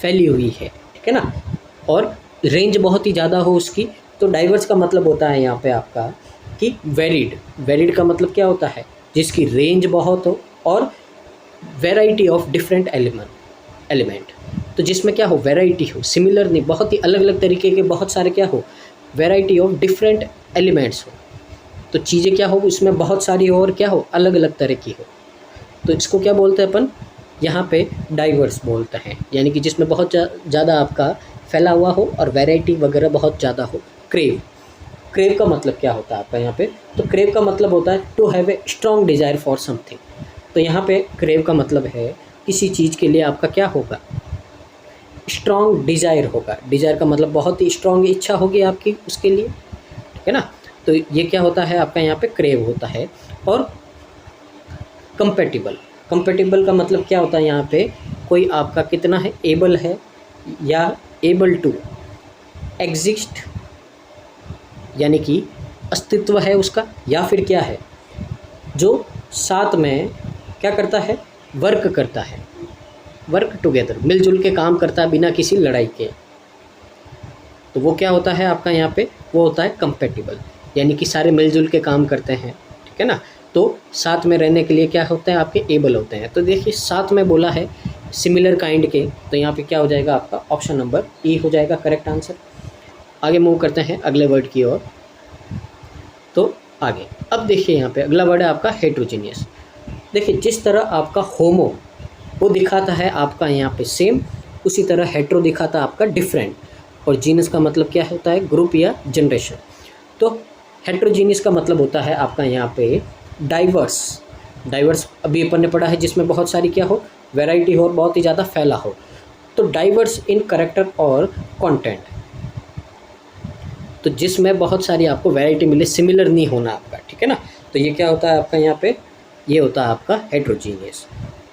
फैली हुई है, ठीक है ना, और रेंज बहुत ही ज़्यादा हो उसकी। तो डाइवर्स का मतलब होता है यहाँ पे आपका कि वेरिड, वेरिड का मतलब क्या होता है? जिसकी रेंज बहुत हो और वेराइटी ऑफ डिफरेंट एलिमेंट। तो जिसमें क्या हो, वैरायटी हो, सिमिलर नहीं, बहुत ही अलग अलग तरीके के बहुत सारे क्या हो, वैरायटी ऑफ डिफरेंट एलिमेंट्स हो। तो चीज़ें क्या हो, उसमें बहुत सारी हो और क्या हो, अलग अलग तरह की हो। तो इसको क्या बोलते हैं अपन? यहाँ पे डाइवर्स बोलते हैं, यानी कि जिसमें बहुत ज़्यादा आपका फैला हुआ हो और वैरायटी वगैरह बहुत ज़्यादा हो। क्रेव, क्रेव का मतलब क्या होता है आपका यहाँ पे? तो क्रेव का मतलब होता है to have a strong desire for something. तो यहाँ पे क्रेव का मतलब है किसी चीज़ के लिए आपका क्या होगा, स्ट्रॉन्ग डिज़ायर होगा। डिज़ायर का मतलब बहुत ही स्ट्रॉन्ग इच्छा होगी आपकी उसके लिए, ठीक है ना। तो ये क्या होता है आपका यहाँ पे, क्रेव होता है। और कंपेटिबल, कंपेटिबल का मतलब क्या होता है यहाँ पे? कोई आपका कितना है, एबल है या एबल टू एग्जिस्ट, यानी कि अस्तित्व है उसका, या फिर क्या है, जो साथ में क्या करता है, वर्क करता है, वर्क टुगेदर, मिलजुल के काम करता है बिना किसी लड़ाई के। तो वो क्या होता है आपका यहाँ पे? वो होता है कंपेटिबल, यानी कि सारे मिलजुल के काम करते हैं, ठीक है ना। तो साथ में रहने के लिए क्या होते हैं आपके, एबल होते हैं। तो देखिए साथ में बोला है सिमिलर काइंड के, तो यहाँ पे क्या हो जाएगा आपका, ऑप्शन नंबर ई हो जाएगा करेक्ट आंसर। आगे मूव करते हैं अगले वर्ड की ओर। तो आगे अब देखिए यहाँ पे अगला वर्ड है आपका हेट्रोजीनियस। देखिए जिस तरह आपका होमो वो दिखाता है आपका यहाँ पे सेम, उसी तरह हेट्रो दिखाता है आपका डिफरेंट। और जीनस का मतलब क्या होता है, ग्रुप या जनरेशन। तो हेट्रोजीनियस का मतलब होता है आपका यहाँ पे डाइवर्स, डाइवर्स अभी अपन ने पढ़ा है, जिसमें बहुत सारी क्या हो, वैरायटी हो और बहुत ही ज़्यादा फैला हो। तो डाइवर्स इन कैरेक्टर और कंटेंट, तो जिसमें बहुत सारी आपको वैरायटी मिले, सिमिलर नहीं होना आपका, ठीक है ना। तो ये क्या होता है आपका यहाँ पे, ये होता है आपका हेट्रोजीनियस।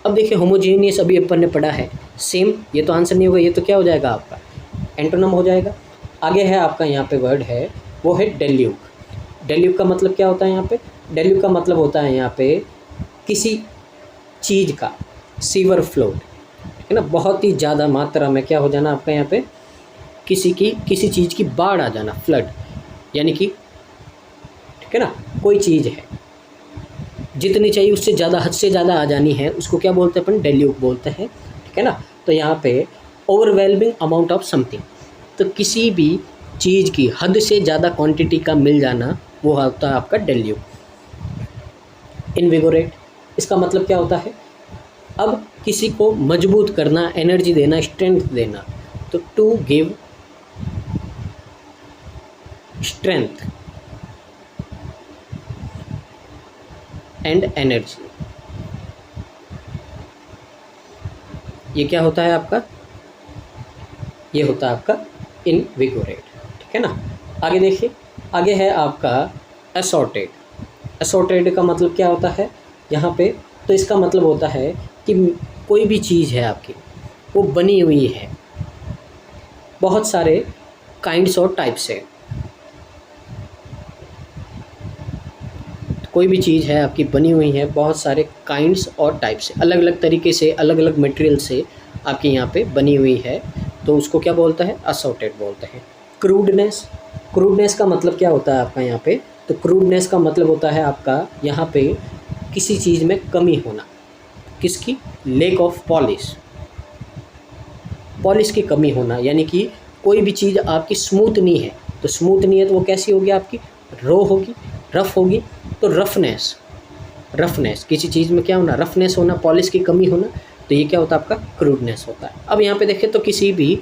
अब देखिए होमोजीनियस अभी अपन ने पढ़ा है सेम, ये तो आंसर नहीं होगा, ये तो क्या हो जाएगा आपका एंटोनम हो जाएगा। आगे है आपका यहाँ पे वर्ड है, वो है डेल्यूक। डेल्यूक का मतलब क्या होता है यहाँ पे? डेल्यूक का मतलब होता है यहाँ पे किसी चीज़ का सीवर फ्लो, ठीक है ना, बहुत ही ज़्यादा मात्रा में क्या हो जाना आपका यहाँ पे, किसी चीज़ की बाढ़ आ जाना, फ्लड, यानी कि ठीक है ना, कोई चीज़ है जितनी चाहिए उससे ज़्यादा, हद से ज़्यादा आ जानी है, उसको क्या बोलते हैं अपन, डेल्यूक बोलते हैं, ठीक है ना। तो यहाँ पे ओवरवेलमिंग अमाउंट ऑफ समथिंग, तो किसी भी चीज़ की हद से ज़्यादा क्वांटिटी का मिल जाना, वो होता है आपका डेल्यूक। इनविगोरेट, इसका मतलब क्या होता है, अब किसी को मजबूत करना, एनर्जी देना, स्ट्रेंथ देना। तो to give strength and energy, ये क्या होता है आपका, ये होता है आपका इनविगोरेट, ठीक है ना। आगे देखिए, आगे है आपका असॉर्टेड। असॉर्टेड का मतलब क्या होता है यहाँ पे? तो इसका मतलब होता है कि कोई भी चीज़ है आपकी, वो बनी हुई है बहुत सारे काइंड्स और टाइप से। कोई भी चीज़ है आपकी बनी हुई है बहुत सारे काइंड्स और टाइप से, अलग अलग तरीके से, अलग अलग मटेरियल से आपके यहाँ पे बनी हुई है, तो उसको क्या बोलता है, असॉर्टेड बोलते हैं। क्रूडनेस, क्रूडनेस का मतलब क्या होता है आपका यहाँ पे? तो क्रूडनेस का मतलब होता है आपका यहाँ पे किसी चीज़ में कमी होना, किसकी, लेक ऑफ पॉलिश, पॉलिश की कमी होना, यानी कि कोई भी चीज़ आपकी स्मूथ नहीं है, तो स्मूथ नहीं है तो वो कैसी होगी आपकी, रो होगी, रफ होगी तो रफनेस, रफनेस किसी चीज़ में क्या होना, रफनेस होना, पॉलिश की कमी होना, तो ये क्या होता है आपका क्रूडनेस होता है। अब यहाँ पे देखें तो किसी भी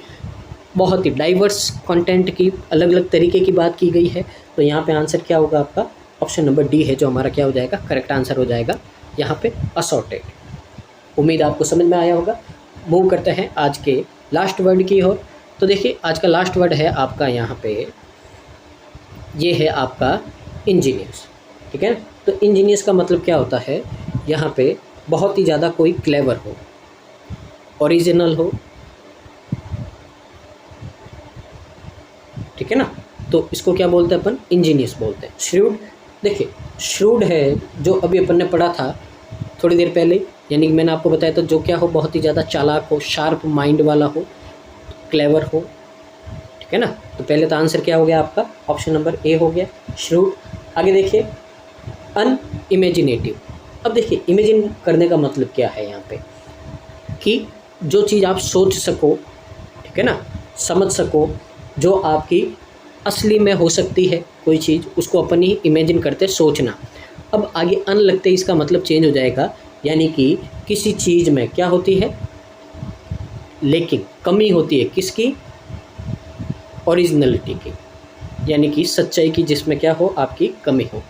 बहुत ही डाइवर्स कंटेंट की अलग अलग तरीके की बात की गई है, तो यहाँ पे आंसर क्या होगा आपका, ऑप्शन नंबर डी है जो हमारा क्या हो जाएगा, करेक्ट आंसर हो जाएगा यहाँ पे असॉर्टेड। उम्मीद आपको समझ में आया होगा। मूव करते हैं आज के लास्ट वर्ड की ओर। तो देखिए आज का लास्ट वर्ड है आपका यहाँ पे, ये है आपका इंजीनियर्स, ठीक है ना। तो इंजीनियर्स का मतलब क्या होता है, यहाँ पे बहुत ही ज़्यादा कोई क्लेवर हो, ओरिजिनल हो, ठीक है ना, तो इसको क्या बोलते हैं अपन, इंजीनियर्स बोलते हैं। श्रूड, देखिए श्रूड है जो अभी अपन ने पढ़ा था थोड़ी देर पहले, यानी कि मैंने आपको बताया था जो क्या हो, बहुत ही ज़्यादा चालाक हो, शार्प माइंड वाला हो, क्लेवर हो, ठीक है ना। तो पहले तो आंसर क्या हो गया आपका, ऑप्शन नंबर ए हो गया, श्रूड। आगे देखिए अनइमेजिनेटिव। अब देखिए इमेजिन करने का मतलब क्या है यहाँ पे, कि जो चीज़ आप सोच सको, ठीक है ना, समझ सको, जो आपकी असली में हो सकती है कोई चीज़, उसको अपन ही इमेजिन करते सोचना। अब आगे अन लगते ही इसका मतलब चेंज हो जाएगा, यानी कि किसी चीज़ में क्या होती है, लेकिन कमी होती है किसकी, ओरिजिनलिटी की, यानी कि सच्चाई की, जिसमें क्या हो आपकी कमी हो,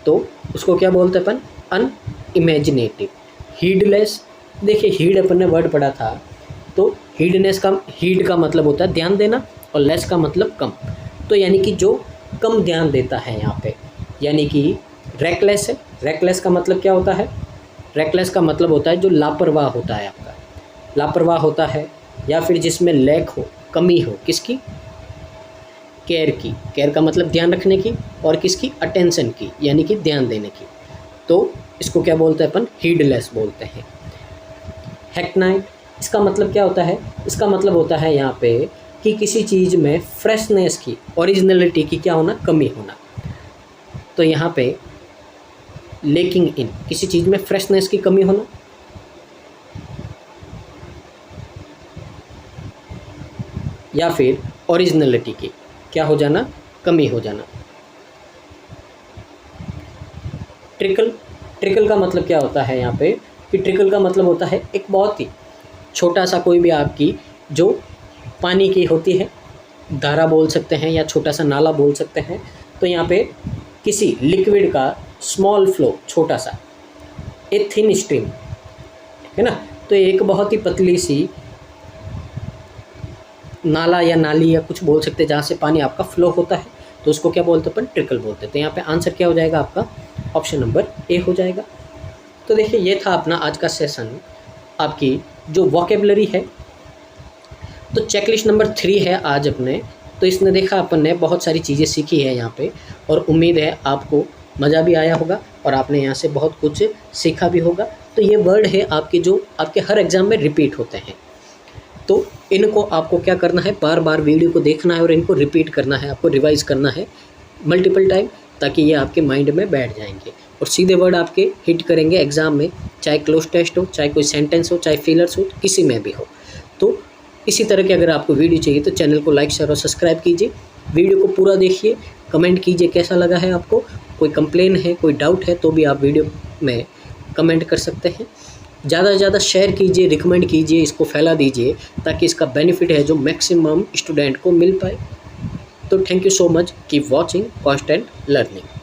तो उसको क्या बोलते हैं अपन, अनइमेजिनेटिव। हीडलेस, देखिए हीड अपन ने वर्ड पढ़ा था, तो हीडनेस का, हीड का मतलब होता है ध्यान देना और लेस का मतलब कम, तो यानी कि जो कम ध्यान देता है यहाँ पे, यानी कि रेकलेस है। रेकलेस का मतलब क्या होता है, रेकलेस का मतलब होता है जो लापरवाह होता है आपका, लापरवाह होता है, या फिर जिसमें लैक हो, कमी हो, किसकी, केयर की, केयर का मतलब ध्यान रखने की, और किसकी, अटेंशन की, यानी कि ध्यान देने की, तो इसको क्या बोलते हैं अपन, हीडलेस बोलते हैं। हैकनाइट, इसका मतलब क्या होता है, इसका मतलब होता है यहाँ पे कि किसी चीज़ में फ्रेशनेस की, ओरिजिनलिटी की क्या होना, कमी होना, तो यहाँ पे लेकिंग इन, किसी चीज़ में फ्रेशनेस की कमी होना, या फिर ओरिजिनलिटी की क्या हो जाना, कमी हो जाना। ट्रिकल, ट्रिकल का मतलब क्या होता है यहाँ पे, कि ट्रिकल का मतलब होता है एक बहुत ही छोटा सा, कोई भी आपकी जो पानी की होती है, धारा बोल सकते हैं या छोटा सा नाला बोल सकते हैं, तो यहाँ पे किसी लिक्विड का स्मॉल फ्लो, छोटा सा, ए थिन स्ट्रीम, है ना, तो एक बहुत ही पतली सी नाला या नाली या कुछ बोल सकते हैं, जहाँ से पानी आपका फ्लो होता है, तो उसको क्या बोलते हैं अपन, ट्रिकल बोलते हैं। तो यहाँ पे आंसर क्या हो जाएगा आपका, ऑप्शन नंबर ए हो जाएगा। तो देखिए ये था अपना आज का सेशन, आपकी जो वोकेबलरी है, तो चेकलिस्ट नंबर 3 है आज अपने, तो इसने देखा अपन ने बहुत सारी चीज़ें सीखी है यहाँ पे, और उम्मीद है आपको मज़ा भी आया होगा और आपने यहाँ से बहुत कुछ सीखा भी होगा। तो ये वर्ड है आपके जो आपके हर एग्ज़ाम में रिपीट होते हैं, तो इनको आपको क्या करना है, बार बार वीडियो को देखना है और इनको रिपीट करना है, आपको रिवाइज़ करना है मल्टीपल टाइम, ताकि ये आपके माइंड में बैठ जाएंगे और सीधे वर्ड आपके हिट करेंगे एग्ज़ाम में, चाहे क्लोज टेस्ट हो, चाहे कोई सेंटेंस हो, चाहे फिलर्स हो, किसी में भी हो। तो इसी तरह की अगर आपको वीडियो चाहिए तो चैनल को लाइक, शेयर और सब्सक्राइब कीजिए, वीडियो को पूरा देखिए, कमेंट कीजिए कैसा लगा है आपको, कोई कंप्लेन है, कोई डाउट है तो भी आप वीडियो में कमेंट कर सकते हैं। ज़्यादा से ज़्यादा शेयर कीजिए, रिकमेंड कीजिए, इसको फैला दीजिए, ताकि इसका बेनिफिट है जो मैक्सिमम स्टूडेंट को मिल पाए। तो thank you so much, keep watching, constant learning.